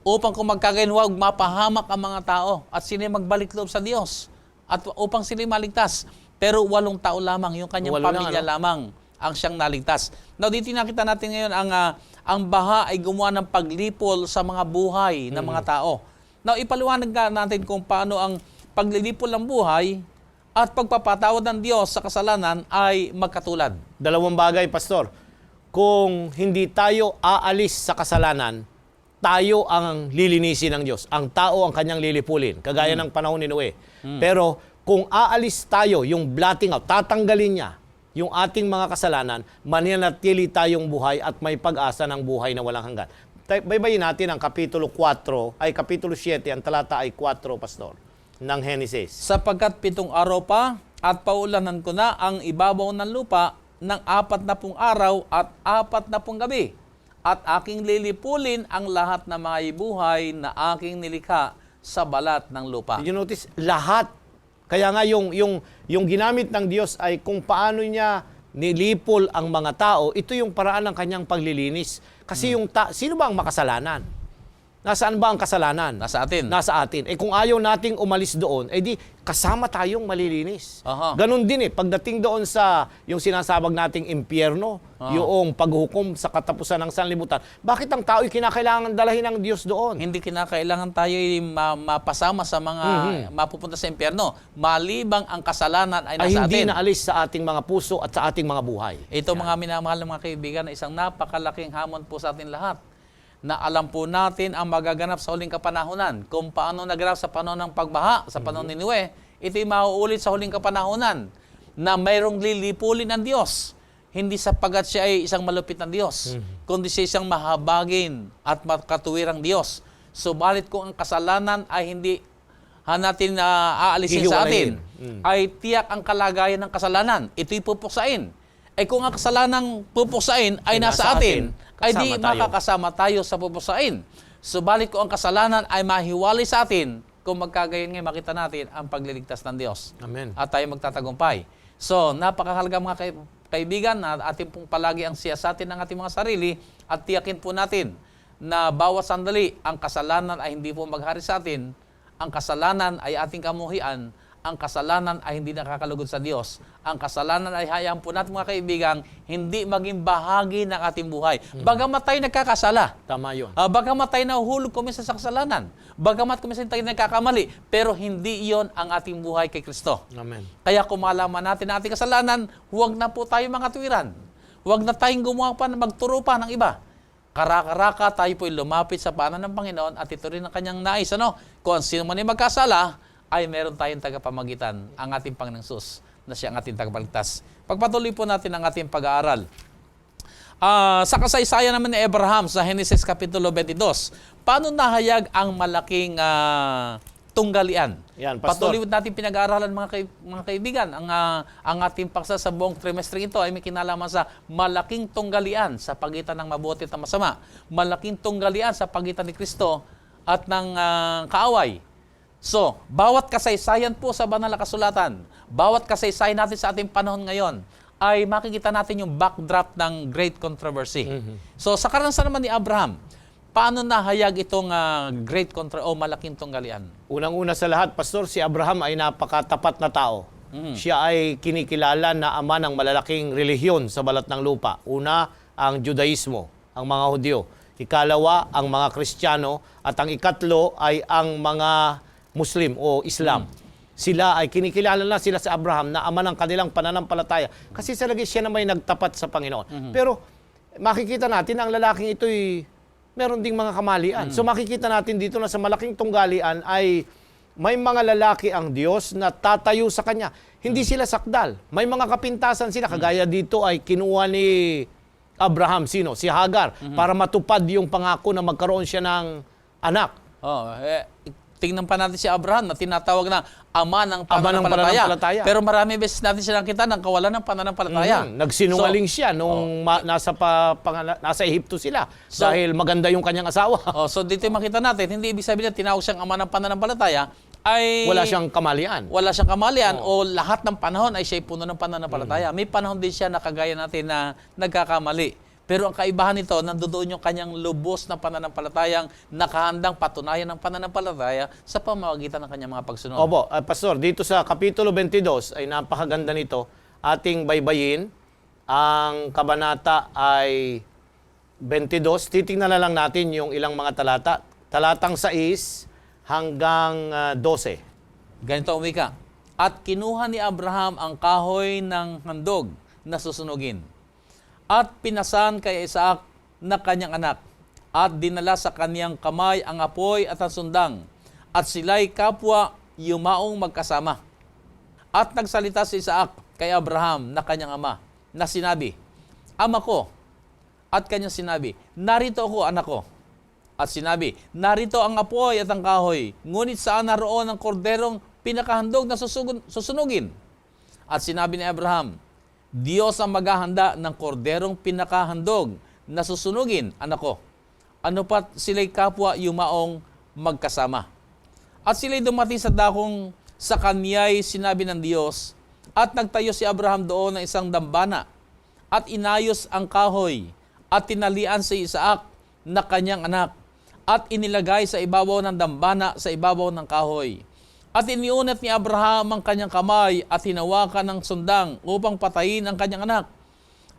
Speaker 1: upang kung magkagayon, mapahamak ang mga tao at sila magbalik loob sa Diyos at upang sila maligtas. Pero 8 tao lamang, yung kanyang pamilya lamang ang siyang naligtas. Now, dito nakita natin ngayon ang baha ay gumawa ng paglipol sa mga buhay ng mga tao. Now, ipaliwanag natin kung paano ang paglilipol ng buhay at pagpapatawad ng Diyos sa kasalanan ay magkatulad.
Speaker 2: 2 bagay, Pastor. Kung hindi tayo aalis sa kasalanan, tayo ang lilinisin ng Diyos. Ang tao ang kanyang lilipulin, kagaya ng panahon ni Noe. Pero kung aalis tayo, yung blotting out, tatanggalin niya yung ating mga kasalanan, mananatili tayong buhay at may pag-asa ng buhay na walang hanggan. Baybayin natin ang kapitulo 7, kapitulo 7, ang talata ay 4, Pastor, ng Genesis.
Speaker 1: Sapagkat 7 araw pa at paulanan ko na ang ibabaw ng lupa ng 40 araw at 40 gabi. At aking lilipulin ang lahat na mga buhay na aking nilikha sa balat ng lupa.
Speaker 2: Did you notice? Lahat. Kaya nga yung ginamit ng Diyos ay kung paano niya nilipol ang mga tao, ito yung paraan ng kanyang paglilinis. Kasi sino ba ang makasalanan? Nasaan ba ang kasalanan?
Speaker 1: Nasa atin.
Speaker 2: Nasa atin. Kung ayaw nating umalis doon, di kasama tayong malilinis. Ganon din pagdating doon sa yung sinasabag nating impyerno, yung paghukom sa katapusan ng sanlibutan, bakit ang tao'y kinakailangan dalahin ng Diyos doon?
Speaker 1: Hindi kinakailangan tayo mapasama sa mga mapupunta sa impyerno. Malibang ang kasalanan ay nasa
Speaker 2: hindi
Speaker 1: atin.
Speaker 2: naalis sa ating mga puso at sa ating mga buhay.
Speaker 1: Ito mga minamahal ng mga kaibigan, isang napakalaking hamon po sa atin lahat. Na alam po natin ang magaganap sa huling kapanahunan. Kung paano naganap sa panahon ng pagbaha, sa panahon ni Noe, ito'y mauulit sa huling kapanahunan na mayroong lilipulin ng Diyos. Hindi sapagat siya ay isang malupit ng Diyos, kundi siya isang mahabagin at makatuwirang Diyos. Subalit kung ang kasalanan ay hindi natin aalisin sa atin, ay tiyak ang kalagayan ng kasalanan. Ito'y pupuksain. Kung ang kasalanang pupuksain ay nasa atin, ay di makakasama tayo sa pupuksain. Subalit kung ang kasalanan ay mahiwalay sa atin, kung magkagayon ngayon, makita natin ang pagliligtas ng Diyos.
Speaker 2: Amen.
Speaker 1: At tayo magtatagumpay. So, napakahalaga mga kaibigan na ating pong palagi ang siyasatin ng ating mga sarili at tiyakin po natin na bawat sandali, ang kasalanan ay hindi po maghari sa atin, ang kasalanan ay ating kamuhian, ang kasalanan ay hindi nakakalugod sa Diyos. Ang kasalanan ay hayaan po natin mga kaibigan, hindi maging bahagi ng ating buhay. Bagamat tayo nagkakasala.
Speaker 2: Tama yun.
Speaker 1: Bagamat tayo nahuhulog kuminsan sa kasalanan. Bagamat kuminsan tayo nagkakamali. Pero hindi iyon ang ating buhay kay Kristo.
Speaker 2: Amen.
Speaker 1: Kaya kung malaman natin ang ating kasalanan, huwag na po tayo mga tuwiran. Huwag na tayong gumawa pa na magturo pa ng iba. Karaka-raka tayo po'y lumapit sa paanan ng Panginoon at ito rin ang kanyang nais. Kung sino man ay magkasala, ay meron tayong tagapamagitan, ang ating Panginoong Hesus, na siya ang ating tagapagligtas. Pagpatuloy po natin ang ating pag-aaral. Sa kasaysayan naman ni Abraham sa Genesis Kapitulo 22, paano nahayag ang malaking tunggalian?
Speaker 2: Yan, Pastor.
Speaker 1: Patuloy natin pinag-aaralan mga kaibigan. Ang ating paksa sa buong trimestre ito ay may kinalaman sa malaking tunggalian sa pagitan ng mabuti at masama. Malaking tunggalian sa pagitan ni Kristo at ng kaaway. So, bawat kasaysayan po sa banal na kasulatan, bawat kasaysayan natin sa ating panahon ngayon, ay makikita natin yung backdrop ng great controversy. So, sa karanasan naman ni Abraham, paano nahayag itong great contra o malaking tunggalian?
Speaker 2: Unang-una sa lahat, Pastor, si Abraham ay napakatapat na tao. Siya ay kinikilala na ama ng malalaking relihiyon sa balat ng lupa. Una, ang Judaismo, ang mga Hudyo. Ikalawa, ang mga Kristiyano. At ang ikatlo ay ang mga Muslim o Islam. Sila ay kinikilala na sila sa Abraham na ama ng kanilang pananampalataya. Kasi sa lagi siya na may nagtapat sa Panginoon. Pero makikita natin ang lalaking ito'y meron ding mga kamalian. So makikita natin dito na sa malaking tunggalian ay may mga lalaki ang Diyos na tatayo sa Kanya. Hindi sila sakdal. May mga kapintasan sila. Kagaya dito ay kinuha ni Abraham, sino? Si Hagar. Para matupad yung pangako na magkaroon siya ng anak.
Speaker 1: Tingnan pa natin si Abraham na tinatawag na ama ng pananampalataya. Pero marami beses natin siya nakita ng kawalan ng pananampalataya.
Speaker 2: Nagsinungaling siya nung nasa Ehipto sila dahil maganda yung kanyang asawa.
Speaker 1: So dito makita natin, hindi ibig sabihin na tinawag siyang ama ng pananampalataya, ay
Speaker 2: Wala siyang kamalian.
Speaker 1: wala siyang kamalian o lahat ng panahon ay siya'y puno ng pananampalataya. May panahon din siya na kagaya natin na nagkakamali. Pero ang kaibahan nito, nandoon yung kanyang lubos na pananampalatayang nakahandang patunayan ng pananampalataya sa pamamagitan ng kanyang mga pagsunod.
Speaker 2: Opo, Pastor, dito sa Kapitulo 22 ay napakaganda nito. Ating baybayin, ang kabanata ay 22. Titingnan na lang natin yung ilang mga talata. Talatang 6 hanggang 12.
Speaker 1: Ganito ang wika. At kinuha ni Abraham ang kahoy ng handog na susunugin. At pinasan kay Isaac na kanyang anak. At dinala sa kanyang kamay ang apoy at ang sundang. At sila'y kapwa yumaong magkasama. At nagsalita si Isaac kay Abraham na kanyang ama, na sinabi, Ama ko. At kanyang sinabi, Narito ako, anak ko. At sinabi, Narito ang apoy at ang kahoy, ngunit saan naroon ang korderong pinakahandog na susunugin? At sinabi ni Abraham, Diyos ang maghahanda ng korderong pinakahandog na susunugin, anak ko. Ano pat sila'y kapwa yumaong magkasama. At sila'y dumating sa dakong sa kanya'y sinabi ng Diyos, at nagtayo si Abraham doon ng isang dambana, at inayos ang kahoy, at tinalian si Isaac na kanyang anak, at inilagay sa ibabaw ng dambana sa ibabaw ng kahoy. At iniunat ni Abraham ang kanyang kamay at hinawakan ng sundang upang patayin ang kanyang anak.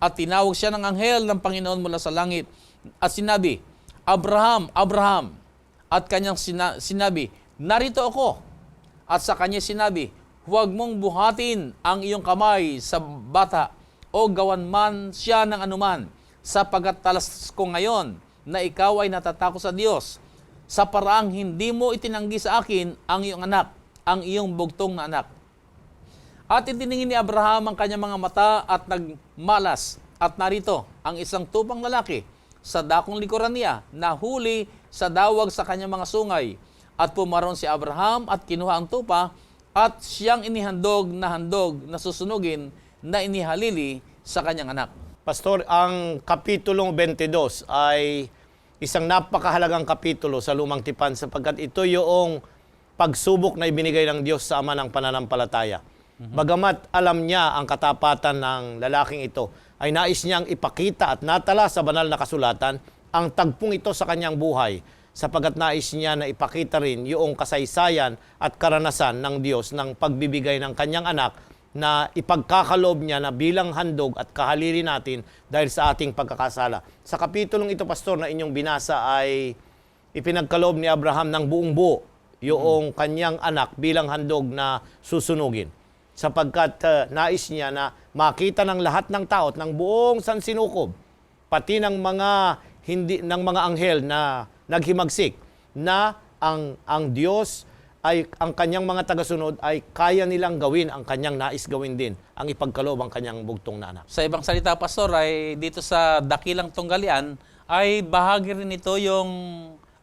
Speaker 1: At tinawag siya ng anghel ng Panginoon mula sa langit at sinabi, Abraham, Abraham. At kanyang sinabi, Narito ako. At sa kanya sinabi, Huwag mong buhatin ang iyong kamay sa bata o gawan man siya ng anuman, sapagkat talas ko ngayon na ikaw ay natatakot sa Diyos, sa paraang hindi mo itinanggi sa akin ang iyong anak, ang iyong bugtong na anak. At itiningin ni Abraham ang kanyang mga mata at nagmalas, at narito ang isang tupang lalaki sa dakong likuran niya na huli sa dawag sa kanyang mga sungay. At pumaron si Abraham at kinuha ang tupa at siyang inihandog na susunugin na inihalili sa kanyang anak.
Speaker 2: Pastor, ang Kapitulong 22 ay isang napakahalagang kapitulo sa Lumang Tipan sapagkat ito yung pagsubok na ibinigay ng Diyos sa ama ng pananampalataya. Bagamat alam niya ang katapatan ng lalaking ito, ay nais niyang ipakita at natala sa banal na kasulatan ang tagpong ito sa kanyang buhay, sapagkat nais niya na ipakita rin yung kasaysayan at karanasan ng Diyos ng pagbibigay ng kanyang anak na ipagkakaloob niya na bilang handog at kahalili natin dahil sa ating pagkakasala. Sa kapitulong ito, Pastor, na inyong binasa ay ipinagkaloob ni Abraham ng buong buo yung kanyang anak bilang handog na susunugin. Sapagkat nais niya na makita ng lahat ng tao at ng buong sansinukob, pati ng mga anghel na naghimagsik, na ang Diyos ay ang kanyang mga tagasunod ay kaya nilang gawin ang kanyang nais gawin din, ang ipagkaloob ang kanyang bugtong na anak.
Speaker 1: Sa ibang salita, Pastor, ay dito sa dakilang tunggalian, ay bahagi rin ito yung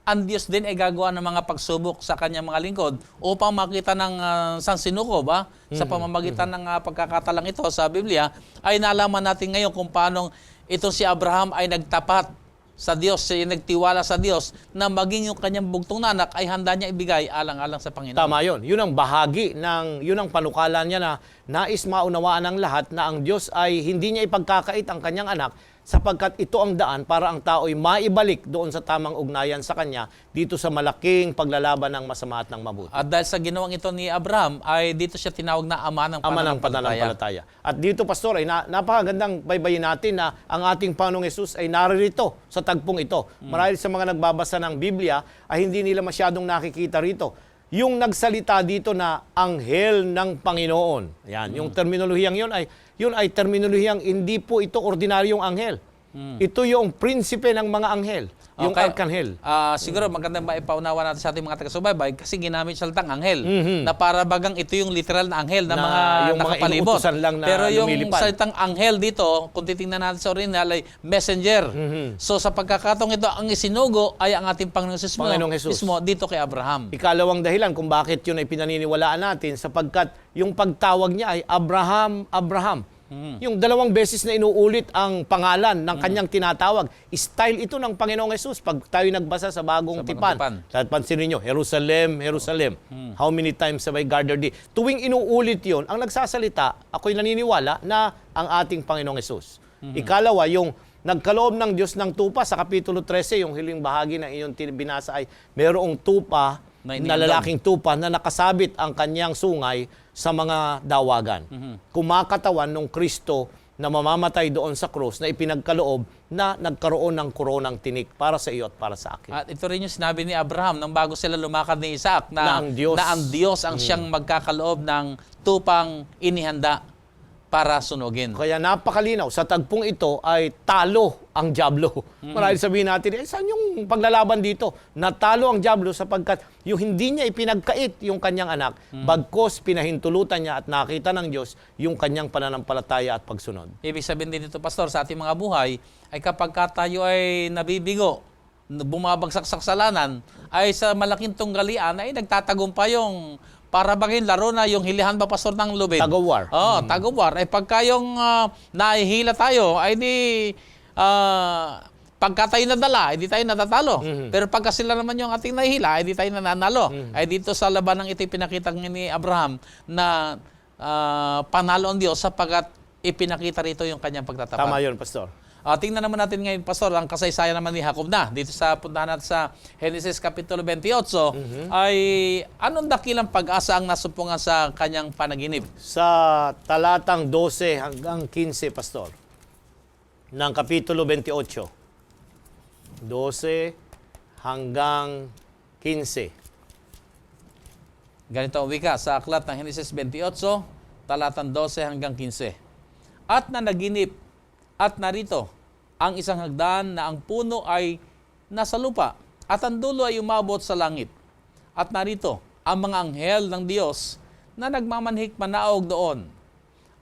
Speaker 1: ang Diyos din ay gagawa ng mga pagsubok sa kanyang mga lingkod upang makita ng sansinukob, sa pamamagitan ng pagkakatalang ito sa Biblia, ay nalaman natin ngayon kung paano ito si Abraham ay nagtapat sa Diyos, siya nagtiwala sa Diyos na maging yung kanyang bugtong na anak ay handa niya ibigay alang-alang sa Panginoon.
Speaker 2: Tama yun. Yun ang bahagi yun ang panukala niya na nais maunawaan ng lahat na ang Diyos ay hindi niya ipagkakait ang kanyang anak sapagkat ito ang daan para ang tao'y maibalik doon sa tamang ugnayan sa Kanya dito sa malaking paglalaban ng masama at ng mabuti.
Speaker 1: At dahil sa ginawang ito ni Abraham, ay dito siya tinawag na ama ng
Speaker 2: Ama ng
Speaker 1: pananampalataya.
Speaker 2: pananampalataya. At dito, Pastor, ay napakagandang baybayin natin na ang ating Panginoong Hesus ay naririto sa tagpong ito. Marahil sa mga nagbabasa ng Biblia ay hindi nila masyadong nakikita rito. Yung nagsalita dito na anghel ng Panginoon. Yan, yung terminolohiyang yun ay terminolohiyang hindi po ito ordinaryong anghel. Ito yung prinsipe ng mga anghel, yung
Speaker 1: Okay.
Speaker 2: arkanghel.
Speaker 1: Siguro magandang maipaunawa natin sa ating mga taga-subaybay kasi ginamit siya salitang anghel na para bagang ito yung literal na anghel na,
Speaker 2: Na
Speaker 1: mga
Speaker 2: yung mga
Speaker 1: nakapalibot.
Speaker 2: inuutusan lang na
Speaker 1: Pero yung
Speaker 2: lumilipad.
Speaker 1: salitang anghel dito, kung titingnan natin sa original, ay messenger. So sa pagkakataong ito, ang isinugo ay ang ating Panginoong Jesus mismo dito kay Abraham.
Speaker 2: Ikalawang dahilan kung bakit yun ay pinaniniwalaan natin sapagkat yung pagtawag niya ay Abraham, Abraham. Yung 2 beses na inuulit ang pangalan ng kanyang tinatawag. Style ito ng Panginoong Hesus pag tayo nagbasa sa bagong tipan. At pansinin nyo, Jerusalem, Jerusalem. How many times have I gathered thee? Tuwing inuulit yon, ang nagsasalita, ako'y naniniwala na ang ating Panginoong Hesus. Ikalawa, yung nagkaloob ng Diyos ng tupa sa Kapitulo 13, yung hiling bahagi ng iyong binasa ay mayroong tupa na lalaking tupa na nakasabit ang kanyang sungay sa mga dawagan. Kumakatawan ng Kristo na mamamatay doon sa krus na ipinagkaloob na nagkaroon ng koronang tinik para sa iyo at para sa akin.
Speaker 1: At ito rin yung sinabi ni Abraham nang bago sila lumakad ni Isaac
Speaker 2: Na ang Diyos.
Speaker 1: ang siyang magkakaloob ng tupang inihanda para sunugin.
Speaker 2: Kaya napakalinaw, sa tagpong ito ay talo ang dyablo. Marahil sabihin natin, saan yung paglalaban dito? Natalo ang dyablo sapagkat yung hindi niya ipinagkait yung kanyang anak, bagkos pinahintulutan niya at nakita ng Diyos yung kanyang pananampalataya at pagsunod.
Speaker 1: Ibig sabihin din ito, Pastor, sa ating mga buhay, ay kapag tayo ay nabibigo, bumabagsak sa kasalanan, ay sa malaking tunggalian ay nagtatagumpay yung para bangin laro na yung hilihan ba, Pastor, ng lubid.
Speaker 2: Tag-of-war.
Speaker 1: Tag-of-war. Ay pagka yung nahihila tayo, ay di pagka tayo nadala, ay di tayo natatalo. Pero pagka sila naman yung ating nahihila, ay di tayo nananalo. Ay dito sa labanang ito pinakita ni Abraham na panalo ang Diyos sapagkat ipinakita rito yung kanyang pagtatapat.
Speaker 2: Tama yun, Pastor.
Speaker 1: Tingnan naman natin ngayon, Pastor, ang kasaysayan naman ni Jacob na. Dito sa puntahan natin sa Genesis Kapitulo 28, ay anong dakilang pag-asa ang nasumpungan sa kanyang panaginip?
Speaker 2: Sa talatang 12 hanggang 15, Pastor, ng Kapitulo 28. 12 hanggang 15.
Speaker 1: Ganito ang wika sa aklat ng Genesis 28, talatang 12 hanggang 15. At nanaginip, at narito, ang isang hagdan na ang puno ay nasa lupa at ang dulo ay umabot sa langit. At narito, ang mga anghel ng Diyos na nagmamanhik manaog doon.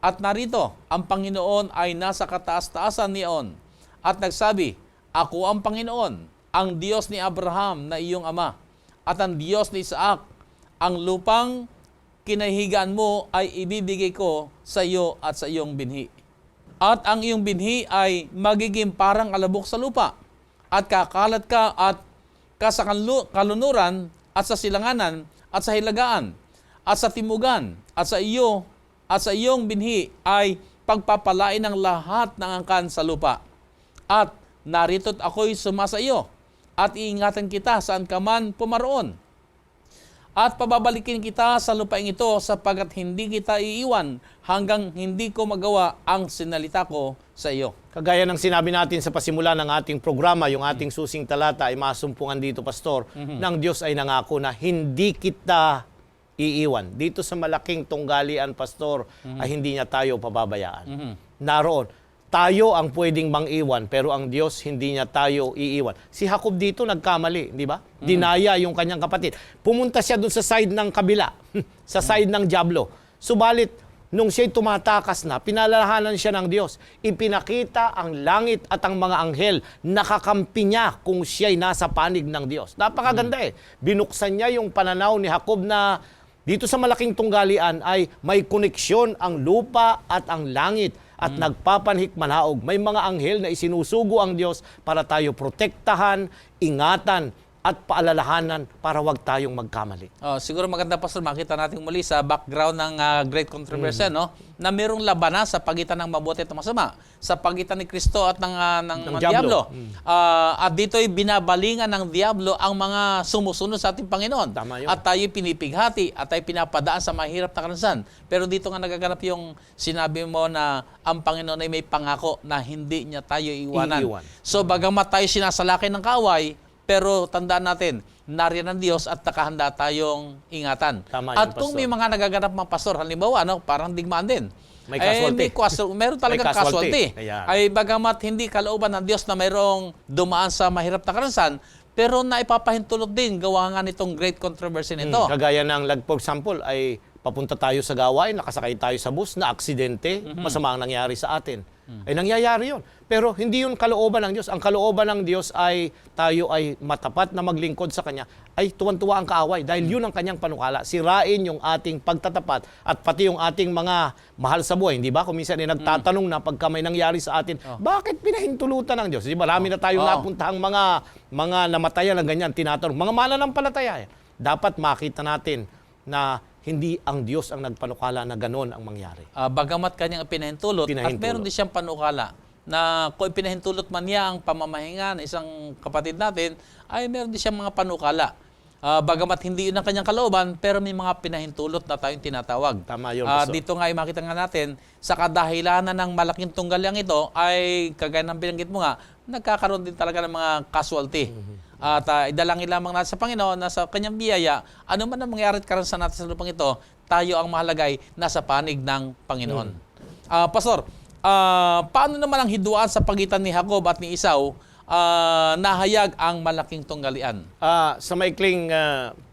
Speaker 1: At narito, ang Panginoon ay nasa kataas-taasan niyon at nagsabi, Ako ang Panginoon, ang Diyos ni Abraham na iyong ama, at ang Diyos ni Isaac. Ang lupang kinahigaan mo ay ibibigay ko sa iyo at sa iyong binhi. At ang iyong binhi ay magiging parang alabok sa lupa. At kakalat ka at ka sa kalunuran at sa silanganan at sa hilagaan at sa timugan at sa iyong binhi ay pagpapalain ng lahat ng angkan sa lupa. At narito't ako'y sumasa iyo at iingatan kita saan ka man pumaroon. At pababalikin kita sa lupaing ito sapagkat hindi kita iiwan hanggang hindi ko magawa ang sinalita ko sa iyo.
Speaker 2: Kagaya ng sinabi natin sa pasimula ng ating programa, yung ating susing talata ay masumpungan dito, Pastor, ng Diyos ay nangako na hindi kita iiwan. Dito sa malaking tunggalian, Pastor, ay hindi niya tayo pababayaan. Naroon, tayo ang pwedeng mang-iwan, pero ang Diyos hindi niya tayo iiwan. Si Jacob dito nagkamali, di ba? Dinaya yung kanyang kapatid. Pumunta siya dun sa side ng kabila, sa side ng dyablo. Subalit, nung siya'y tumatakas na, pinalalahanan siya ng Diyos. Ipinakita ang langit at ang mga anghel, nakakampi niya kung siya'y nasa panig ng Diyos. Napakaganda Binuksan niya yung pananaw ni Jacob na dito sa malaking tunggalian ay may koneksyon ang lupa at ang langit at nagpapanhik manaog. May mga anghel na isinusugo ang Diyos para tayo protektahan, ingatan, at paalalahanan para wag tayong magkamali.
Speaker 1: Siguro maganda, Pastor, makita natin muli sa background ng Great Controversy, no? Na mayroong labanan sa pagitan ng mabuti at masama, sa pagitan ni Kristo at ng Diablo. At dito'y binabalingan ng Diablo ang mga sumusunod sa ating Panginoon.
Speaker 2: Tama yun.
Speaker 1: At tayo'y pinipighati at tayo pinapadaan sa mahirap na karanasan. Pero dito nga nagaganap yung sinabi mo na ang Panginoon ay may pangako na hindi niya tayo iiwanan. So bagamat tayo sinasalakay ng kaaway, pero tandaan natin, nariyan ang Diyos at nakahanda tayong ingatan.
Speaker 2: Tama yun,
Speaker 1: at kung
Speaker 2: Pastor.
Speaker 1: may mga nagaganap mga pastor, halimbawa, parang digmaan din.
Speaker 2: May casualty.
Speaker 1: Meron talagang
Speaker 2: May casualty.
Speaker 1: casualty.
Speaker 2: Ayan.
Speaker 1: Ay bagamat hindi kalooban ng Diyos na mayroong dumaan sa mahirap na karanasan, pero naipapahintulot din gawa nga nitong great controversy nito.
Speaker 2: Kagaya ng, for example, ay papunta tayo sa gawain, nakasakay tayo sa bus, na aksidente, masama ang nangyari sa atin. Ay nangyayari yun. Pero hindi yun kalooban ng Diyos. Ang kalooban ng Diyos ay tayo ay matapat na maglingkod sa Kanya, ay tuwan-tuwa ang kaaway dahil yun ang Kanyang panukala. Sirain yung ating pagtatapat at pati yung ating mga mahal sa buhay. Hindi ba? Kung minsan ay nagtatanong na pagka may nangyari sa atin, bakit pinahintulutan ng Diyos? Di ba? Marami na tayong napuntahang mga namatayan na ganyan, tinatanong. Mga mananampalataya. Dapat makita natin na hindi ang Diyos ang nagpanukala na gano'n ang mangyari.
Speaker 1: Bagamat kanyang pinahintulot, at meron din siyang panukala na kung pinahintulot man niya ang pamamahinga ng isang kapatid natin, ay meron din siyang mga panukala. Bagamat hindi yun ang kanyang kalooban, pero may mga pinahintulot na tayong tinatawag.
Speaker 2: Tama yun, Pastor.
Speaker 1: Dito nga ay makita nga natin, sa kadahilanan ng malaking tunggalyang ito, ay kagaya ng binanggit mo nga, nagkakaroon din talaga ng mga casualty. At idalangin lamang natin sa Panginoon na sa kanyang biyaya, ano man ang mangyari at karanasan natin sa lupang ito, tayo ang mahalagay nasa panig ng Panginoon. Pastor, paano naman ang hiduan sa pagitan ni Jacob at ni Esau nahayag ang malaking tunggalian?
Speaker 2: Sa maikling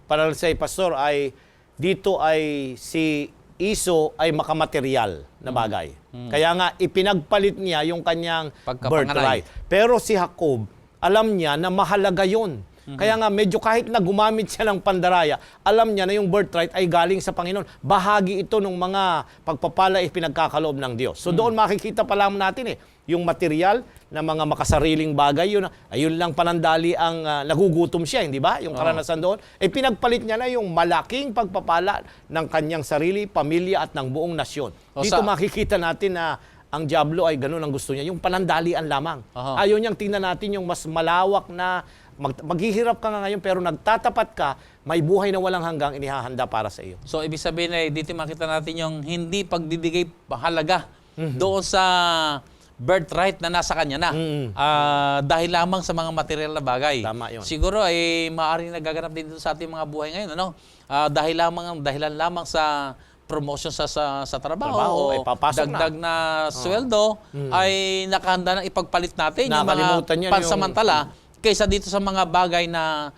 Speaker 2: panalisay, Pastor, ay dito ay si Esau ay makamaterial na bagay. Kaya nga, ipinagpalit niya yung kanyang birthright. Pero si Jacob, alam niya na mahalaga yun. Kaya nga, medyo kahit na gumamit siya ng pandaraya, alam niya na yung birthright ay galing sa Panginoon. Bahagi ito ng mga pagpapala ipinagkakaloob ng Diyos. So doon makikita pa lang natin yung material na mga makasariling bagay, ayun lang panandali ang nagugutom siya, hindi ba? Yung karanasan doon. Pinagpalit niya na yung malaking pagpapala ng kanyang sarili, pamilya at ng buong nasyon. Dito makikita natin na ang Diablo ay ganun ang gusto niya, yung panandalian lamang. Ayaw niyang tingnan natin yung mas malawak na maghihirap ka nga ngayon pero nagtatapat ka, may buhay na walang hanggang inihahanda para sa iyo.
Speaker 1: So ibig sabihin ay dito makita natin yung hindi pagbibigay halaga doon sa birthright na nasa kanya na. Dahil lamang sa mga material na bagay.
Speaker 2: Tama yun.
Speaker 1: Siguro ay maaaring nagaganap din dito sa ating mga buhay ngayon, ano? Dahilan lamang sa promotion sa trabaho o dagdag na sweldo ay nakahanda nang ipagpalit natin yung mga pansamantala kaysa dito sa mga bagay na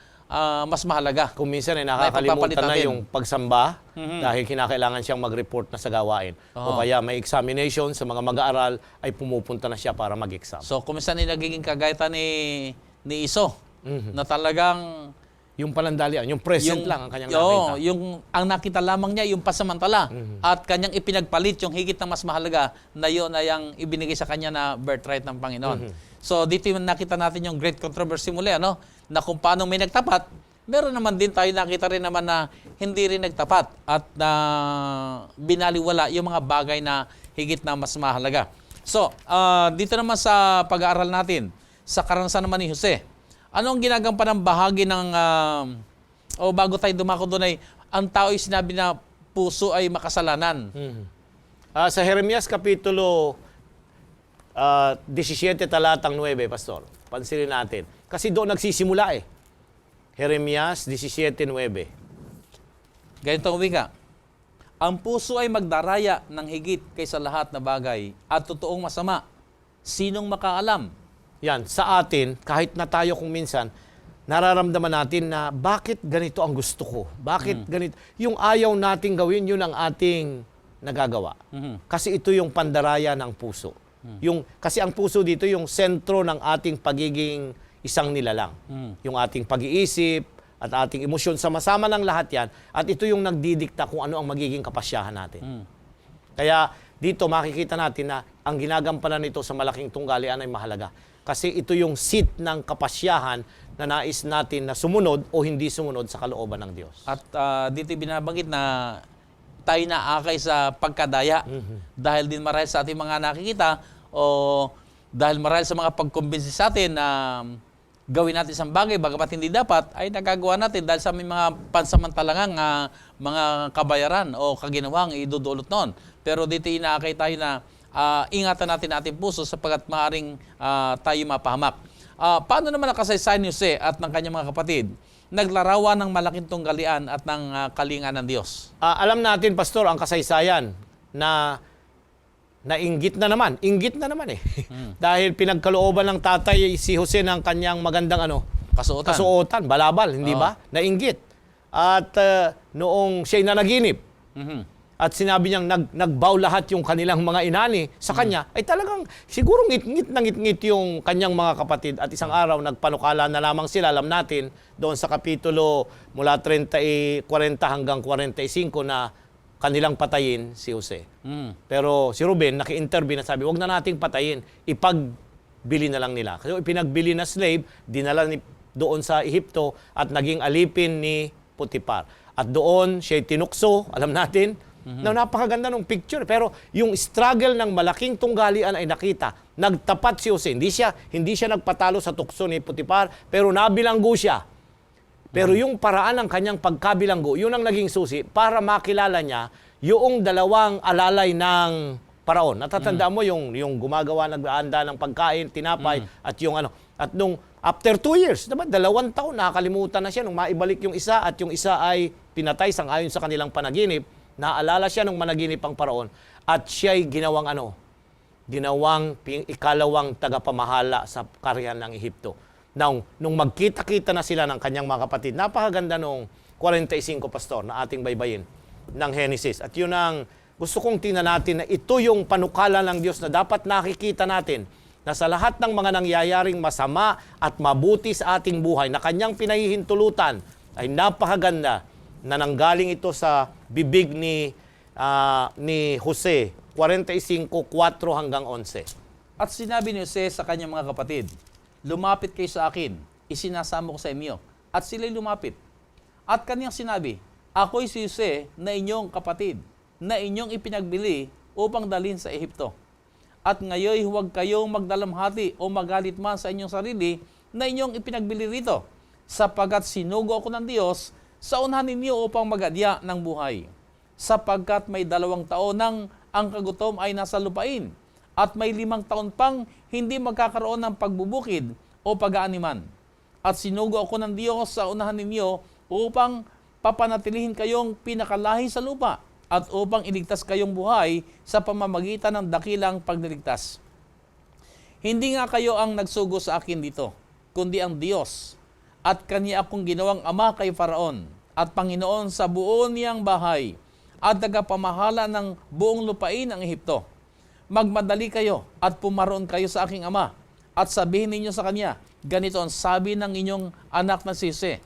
Speaker 1: mas mahalaga.
Speaker 2: Kung minsan ay nakakalimutan na yung pagsamba dahil kinakailangan siyang mag-report na sa gawain. O kaya may examination sa mga mag-aaral ay pumupunta na siya para mag-exam.
Speaker 1: So kung minsan ay nagiging kagayatan ni Iso na talagang
Speaker 2: yung panandalian, yung present lang ang kanyang nakita.
Speaker 1: Ang nakita lamang niya, yung pasamantala. At kanyang ipinagpalit yung higit na mas mahalaga na yun ay ang ibinigay sa kanya na birthright ng Panginoon. So dito yung nakita natin yung great controversy muli, ano? Na kung paano may nagtapat, meron naman din tayo nakita rin naman na hindi rin nagtapat at binaliwala yung mga bagay na higit na mas mahalaga. So, dito naman sa pag-aaral natin, sa karanasan naman ni Jose, ano ang ginagampanan ng bahagi ng, bago tayo dumako doon ay, ang tao ay sinabi na puso ay makasalanan.
Speaker 2: Sa Jeremias Kapitulo 17, talatang 9, Pastor, pansinin natin. Kasi doon nagsisimula Jeremias 17:9.
Speaker 1: Ganito ang wika. Ang puso ay magdaraya ng higit kaysa lahat na bagay at totoong masama. Sinong makaalam?
Speaker 2: Yan, sa atin, kahit na tayo kung minsan, nararamdaman natin na bakit ganito ang gusto ko? Bakit ganito? Yung ayaw nating gawin, yun ang ating nagagawa. Kasi ito yung pandaraya ng puso. Kasi ang puso dito, yung sentro ng ating pagiging isang nilalang. Yung ating pag-iisip at ating emosyon, sama-sama ng lahat yan. At ito yung nagdidikta kung ano ang magiging kapasyahan natin. Kaya dito makikita natin na ang ginagampanan nito sa malaking tunggalian ay mahalaga. Kasi ito yung seat ng kapasyahan na nais natin na sumunod o hindi sumunod sa kalooban ng Diyos.
Speaker 1: At dito binabanggit na tayo naakay sa pagkadaya dahil din marahil sa ating mga nakikita o dahil marahil sa mga pagkumbinsi sa atin na gawin natin isang bagay bagamat hindi dapat ay nagagawa natin dahil sa aming mga pansamantalangang mga kabayaran o kaginawang idudulot noon. Pero dito inaakay tayo na ingatan natin ating puso sapagkat maaaring tayo mapahamak. Paano naman ang kasaysayan ni Jose at ng kanyang mga kapatid? Naglarawan ng malaking tunggalian at ng kalinga ng Diyos.
Speaker 2: Alam natin, Pastor, ang kasaysayan na inggit na naman. Inggit na naman eh. Dahil pinagkalooban ng tatay si Jose ng kanyang magandang kasuotan, balabal, hindi ba? Nainggit. At noong siya'y nanaginip, at sinabi niyang nagbow lahat yung kanilang mga inani sa kanya, ay talagang siguro ngit-ngit na ngit-ngit yung kanyang mga kapatid. At isang araw, nagpanukala na lamang sila, alam natin, doon sa kapitulo mula 40 hanggang 45 na kanilang patayin si Jose. Pero si Ruben, naki-intervene na sabi, wag na nating patayin, ipagbili na lang nila. Kasi ipinagbili na slave, dinala doon sa Ehipto at naging alipin ni Potiphar. At doon, siya'y tinukso, alam natin, na napakaganda ng picture. Pero yung struggle ng malaking tunggalian ay nakita. Nagtapat si Jose. Hindi siya nagpatalo sa tukso ni Potiphar, pero nabilanggo siya. Pero yung paraan ng kanyang pagkabilanggo, yun ang naging susi para makilala niya yung dalawang alalay ng paraon. Natatandaan mo yung gumagawa, nag-aanda ng pagkain, tinapay, at yung At nung after 2 years, diba, 2 taon, nakakalimutan na siya nung maibalik yung isa at yung isa ay pinatay sangayon sa kanilang panaginip. Naalala siya nung managinip ang paraon at siya'y ginawang ikalawang tagapamahala sa karyan ng Ehipto. Nung magkita-kita na sila ng kanyang mga kapatid, napakaganda nung 45, Pastor, na ating baybayin ng Genesis. At yun ang gusto kong tingnan natin na ito yung panukala ng Diyos na dapat nakikita natin na sa lahat ng mga nangyayaring masama at mabuti sa ating buhay na kanyang pinahihintulutan ay napakaganda na nanggaling ito sa bibig ni Jose, 45:4 hanggang 11.
Speaker 1: At sinabi ni Jose sa kanyang mga kapatid, lumapit kayo sa akin, isinasamo ko sa inyo. At sila'y lumapit. At kanyang sinabi, ako'y si Jose na inyong kapatid, na inyong ipinagbili upang dalhin sa Ehipto. At ngayon huwag kayong magdalamhati o magalit man sa inyong sarili na inyong ipinagbili rito, sapagkat sinugo ako ng Diyos sa unahan ninyo upang magadya ng buhay. Sapagkat may 2 taon nang ang kagutom ay nasa lupain, at may 5 taon pang hindi magkakaroon ng pagbubukid o pag-aaniman. At sinugo ako ng Diyos sa unahan ninyo upang papanatilihin kayong pinakalahi sa lupa at upang iligtas kayong buhay sa pamamagitan ng dakilang pagliligtas. Hindi nga kayo ang nagsugo sa akin dito, kundi ang Diyos, at kanya akong ginawang ama kay Faraon at Panginoon sa buo niyang bahay at tagapamahala ng buong lupain ng Ehipto. Magmadali kayo at pumaroon kayo sa aking ama at sabihin ninyo sa kanya, ganito ang sabi ng inyong anak na si Jose,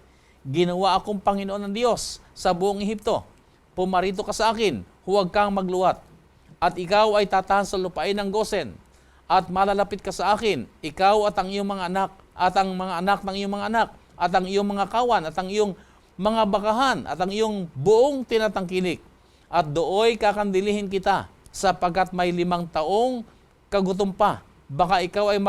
Speaker 1: ginawa akong Panginoon ng Diyos sa buong Ehipto. Pumarito ka sa akin, huwag kang magluwat. At ikaw ay tatahan sa lupain ng Gosen. At malalapit ka sa akin, ikaw at ang iyong mga anak, at ang mga anak ng iyong mga anak, at ang iyong mga kawan, at ang iyong mga bakahan, at ang iyong buong tinatangkilik. At dooy kakandilihin kita, sapagkat may 5 taong kagutom pa. Baka ikaw ay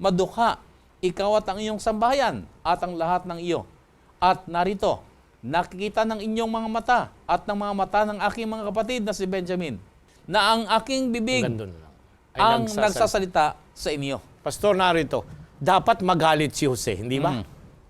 Speaker 1: madukha, ikaw at ang iyong sambahayan, at ang lahat ng iyo. At narito, nakikita ng inyong mga mata at ng mga mata ng aking mga kapatid na si Benjamin, na ang aking bibig ang nagsasalita sa inyo.
Speaker 2: Pastor, narito, dapat magalit si Jose, hindi ba?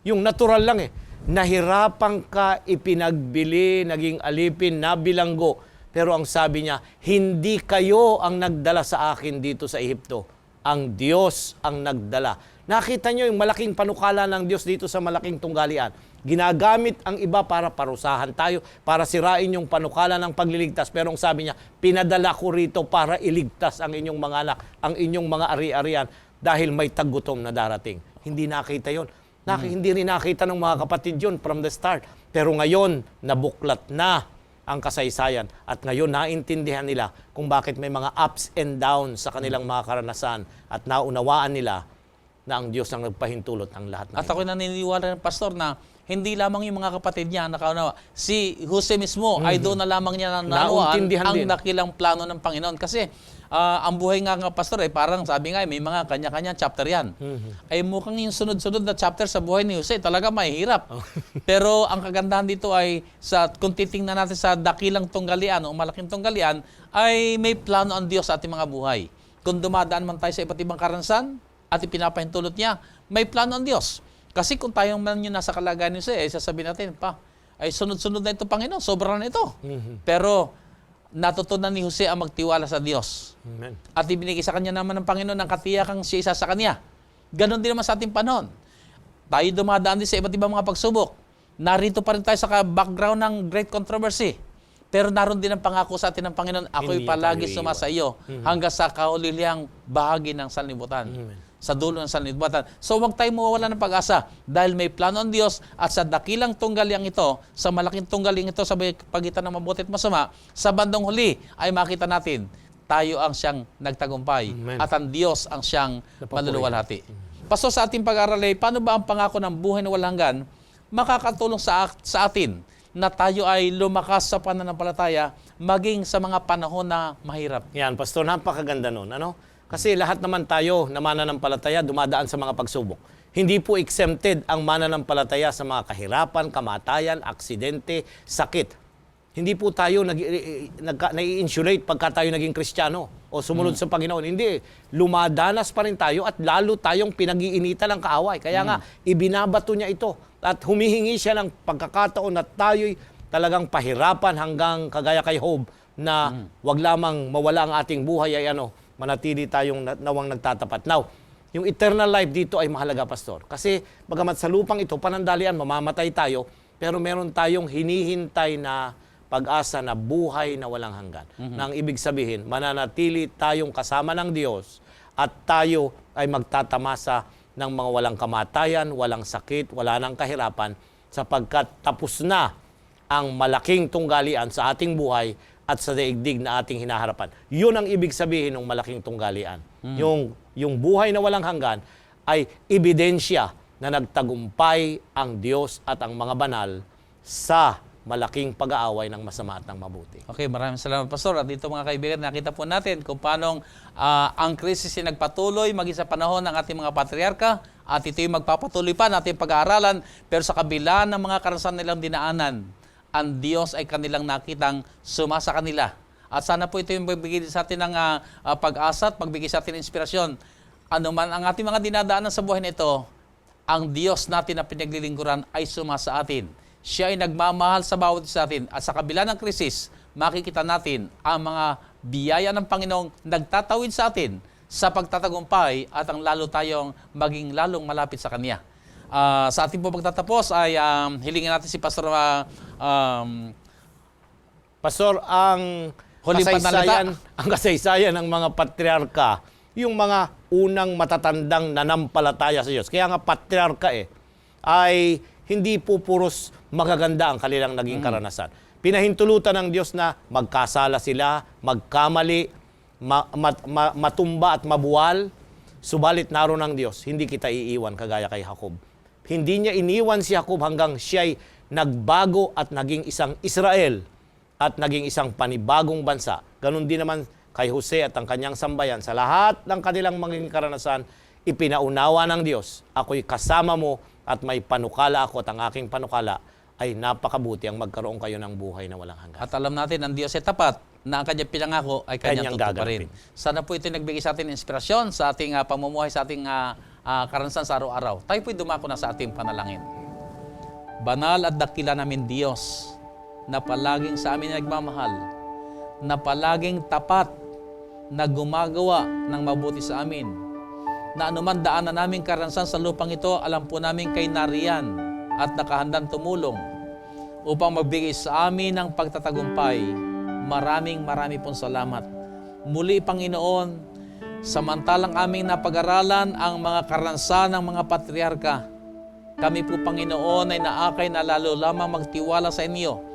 Speaker 2: Yung natural lang eh. Nahirapan ka, ipinagbili, naging alipin, nabilanggo. Pero ang sabi niya, hindi kayo ang nagdala sa akin dito sa Ehipto. Ang Diyos ang nagdala. Nakita niyo yung malaking panukala ng Diyos dito sa malaking tunggalian. Ginagamit ang iba para parusahan tayo, para sirain yung panukala ng pagliligtas. Pero ang sabi niya, pinadala ko rito para iligtas ang inyong mga anak, ang inyong mga ari-arian, dahil may taggutom na darating. Hindi nakita yon. Hindi rin nakita ng mga kapatid yun from the start. Pero ngayon, nabuklat na ang kasaysayan. At ngayon, naintindihan nila kung bakit may mga ups and downs sa kanilang mga karanasan. At naunawaan nila na ang Diyos ang nagpahintulot ng lahat ng
Speaker 1: At ako'y naniniwala ng pastor na hindi lamang yung mga kapatid niya nakaunawa. Si Jose mismo ay doon na lamang niya nanawaan
Speaker 2: Nauntindihan
Speaker 1: ang
Speaker 2: din.
Speaker 1: dakilang plano ng Panginoon. Kasi ang buhay nga pastor ay parang sabi nga may mga kanya-kanya chapter yan. Ay mukhang yung sunod-sunod na chapter sa buhay ni Jose talaga mahirap. Pero ang kagandahan dito ay kung titingnan natin sa dakilang tunggalian o malaking tunggalian ay may plano ang Diyos sa ating mga buhay. Kung dumadaan man tayo sa iba't ibang karansan at ipinapahintulot niya, may plano ang Diyos. Kasi kung tayong man yung nasa kalagayan niyo ay sasabihin natin, ay sunod-sunod na ito, Panginoon, sobrang na ito. Pero natutunan ni Jose ang magtiwala sa Diyos.
Speaker 2: Amen.
Speaker 1: At ibinigay sa kanya naman ng Panginoon ang katiyakang siya isa sa kanya. Ganon din naman sa ating panahon. Tayo dumadaan din sa iba't ibang mga pagsubok. Narito pa rin tayo sa background ng great controversy. Pero naroon din ang pangako sa atin ng Panginoon, ako'y
Speaker 2: Hindi
Speaker 1: palagi
Speaker 2: tayo
Speaker 1: sumasa iyo hanggang sa kahulihang bahagi ng sanlibutan. Sa dulo ng sanlibutan. So huwag tayong mawawala ng pag-asa dahil may plano ang Diyos at sa dakilang tunggaliang ito, sa malaking tunggaling ito sa pagitan ng mabuti at masama, sa bandang huli ay makita natin tayo ang siyang nagtagumpay
Speaker 2: Amen.
Speaker 1: at ang Diyos ang siyang manluluwalhati. Paso sa ating pag-aaral ay paano ba ang pangako ng buhay na walang hanggan makakatulong sa atin na tayo ay lumakas sa pananampalataya maging sa mga panahon na mahirap.
Speaker 2: Yan, Pastor, napakaganda nun. Ano? Kasi lahat naman tayo na mananampalataya dumadaan sa mga pagsubok. Hindi po exempted ang mananampalataya sa mga kahirapan, kamatayan, aksidente, sakit. Hindi po tayo nai-insulate pagka tayo naging Kristiyano o sumunod sa Panginoon. Hindi. Lumadanas pa rin tayo at lalo tayong pinag-iinitan ng kaaway. Kaya nga, ibinabato niya ito. At humihingi siya ng pagkakataon na tayo'y talagang pahirapan hanggang kagaya kay Job na wag lamang mawala ang ating buhay ay manatili tayong nawang nagtatapat. Now, yung eternal life dito ay mahalaga, Pastor. Kasi bagamat sa lupang ito, panandalian, mamamatay tayo, pero meron tayong hinihintay na pag-asa na buhay na walang hanggan. Na ang ibig sabihin, mananatili tayong kasama ng Diyos at tayo ay magtatamasa ng mga walang kamatayan, walang sakit, wala nang kahirapan, sapagkat tapos na ang malaking tunggalian sa ating buhay at sa daigdig na ating hinaharapan. Yun ang ibig sabihin ng malaking tunggalian. Yung buhay na walang hanggan ay ebidensya na nagtagumpay ang Diyos at ang mga banal sa malaking pag-aaway ng masama at ng mabuti.
Speaker 1: Okay, maraming salamat, Pastor. At dito mga kaibigan, nakita po natin kung paano ang krisis ay nagpatuloy maging sa panahon ng ating mga patriarka at ito yung magpapatuloy pa natin pag-aaralan. Pero sa kabila ng mga karanasan nilang dinaanan, ang Diyos ay kanilang nakitang sumasa kanila. At sana po ito yung magbigay sa atin ng pag-asa at magbigay sa atin ng inspirasyon. Ano man ang ating mga dinadaanan sa buhay nito, ang Diyos natin na pinaglilingkuran ay sumasa atin. Siya ay nagmamahal sa bawat isa sa atin. At sa kabila ng krisis, makikita natin ang mga biyaya ng Panginoong nagtatawid sa atin sa pagtatagumpay at ang lalo tayong maging lalong malapit sa Kanya. Sa ating po pagtatapos ay hilingin natin si Pastor
Speaker 2: Pastor, ang
Speaker 1: Huling
Speaker 2: kasaysayan ng mga patriarka, yung mga unang matatandang nanampalataya sa Diyos. Kaya nga patriarka ay hindi po puros magaganda ang kanilang naging karanasan. Pinahintulutan ng Diyos na magkasala sila, magkamali, matumba at mabuwal. Subalit naroon ng Diyos, hindi kita iiwan kagaya kay Jacob. Hindi niya iniwan si Jacob hanggang siya'y nagbago at naging isang Israel at naging isang panibagong bansa. Ganon din naman kay Jose at ang kanyang sambayan. Sa lahat ng kanilang maging karanasan, ipinaunawa ng Diyos, ako'y kasama mo at may panukala ako at ang aking panukala ay napakabuti ang magkaroon kayo ng buhay na walang hanggan.
Speaker 1: At alam natin, ang Diyos ay tapat na ang kanyang pinangako ay kanyang tutuparin.
Speaker 2: gaganapin.
Speaker 1: Sana po ito nagbigay sa atin inspirasyon sa ating pamumuhay, sa ating karanasan sa araw-araw. Tayo po'y dumako na sa ating panalangin. Banal at dakila namin Diyos, na palaging sa amin nagmamahal, na palaging tapat, na gumagawa ng mabuti sa amin, na anuman daan na naming karanasan sa lupang ito, alam po namin kay nariyan at nakahandang tumulong upang magbigay sa amin ng pagtatagumpay. Marami pong salamat. Muli, Panginoon, samantalang aming napag-aralan ang mga karanasan ng mga patriarka, kami po, Panginoon, ay naakay na lalo lamang magtiwala sa inyo.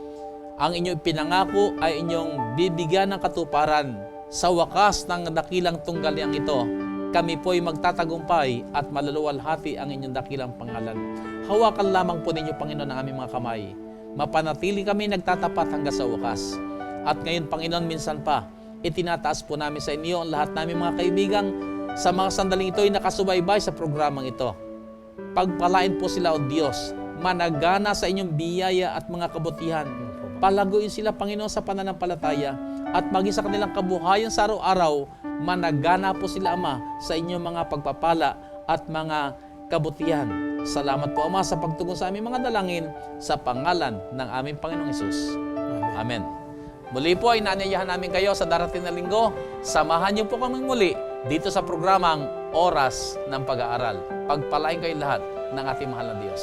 Speaker 1: Ang inyong pinangako ay inyong bibigyan ng katuparan sa wakas ng dakilang tunggaliang ito. kami po'y magtatagumpay at maluluwalhati ang inyong dakilang pangalan. Hawakan lamang po ninyo, Panginoon, ang aming mga kamay. Mapanatili kami nagtatapat hanggang sa wakas. At ngayon, Panginoon, minsan pa, itinataas po namin sa inyo ang lahat namin mga kaibigang sa mga sandaling ito ay nakasubaybay sa programang ito. Pagpalain po sila, O Diyos, managana sa inyong biyaya at mga kabutihan. Palaguin sila, Panginoon, sa pananampalataya at maging sa kanilang kabuhayan sa araw-araw, managana po sila, Ama, sa inyong mga pagpapala at mga kabutihan. Salamat po, Ama, sa pagtugon sa aming mga dalangin sa pangalan ng aming Panginoong Hesus. Amen. Muli po ay naanyayahan namin kayo sa darating na linggo. Samahan niyo po kami muli dito sa programang Oras ng Pag-aaral. Pagpalain kayo lahat ng ating mahal na Diyos.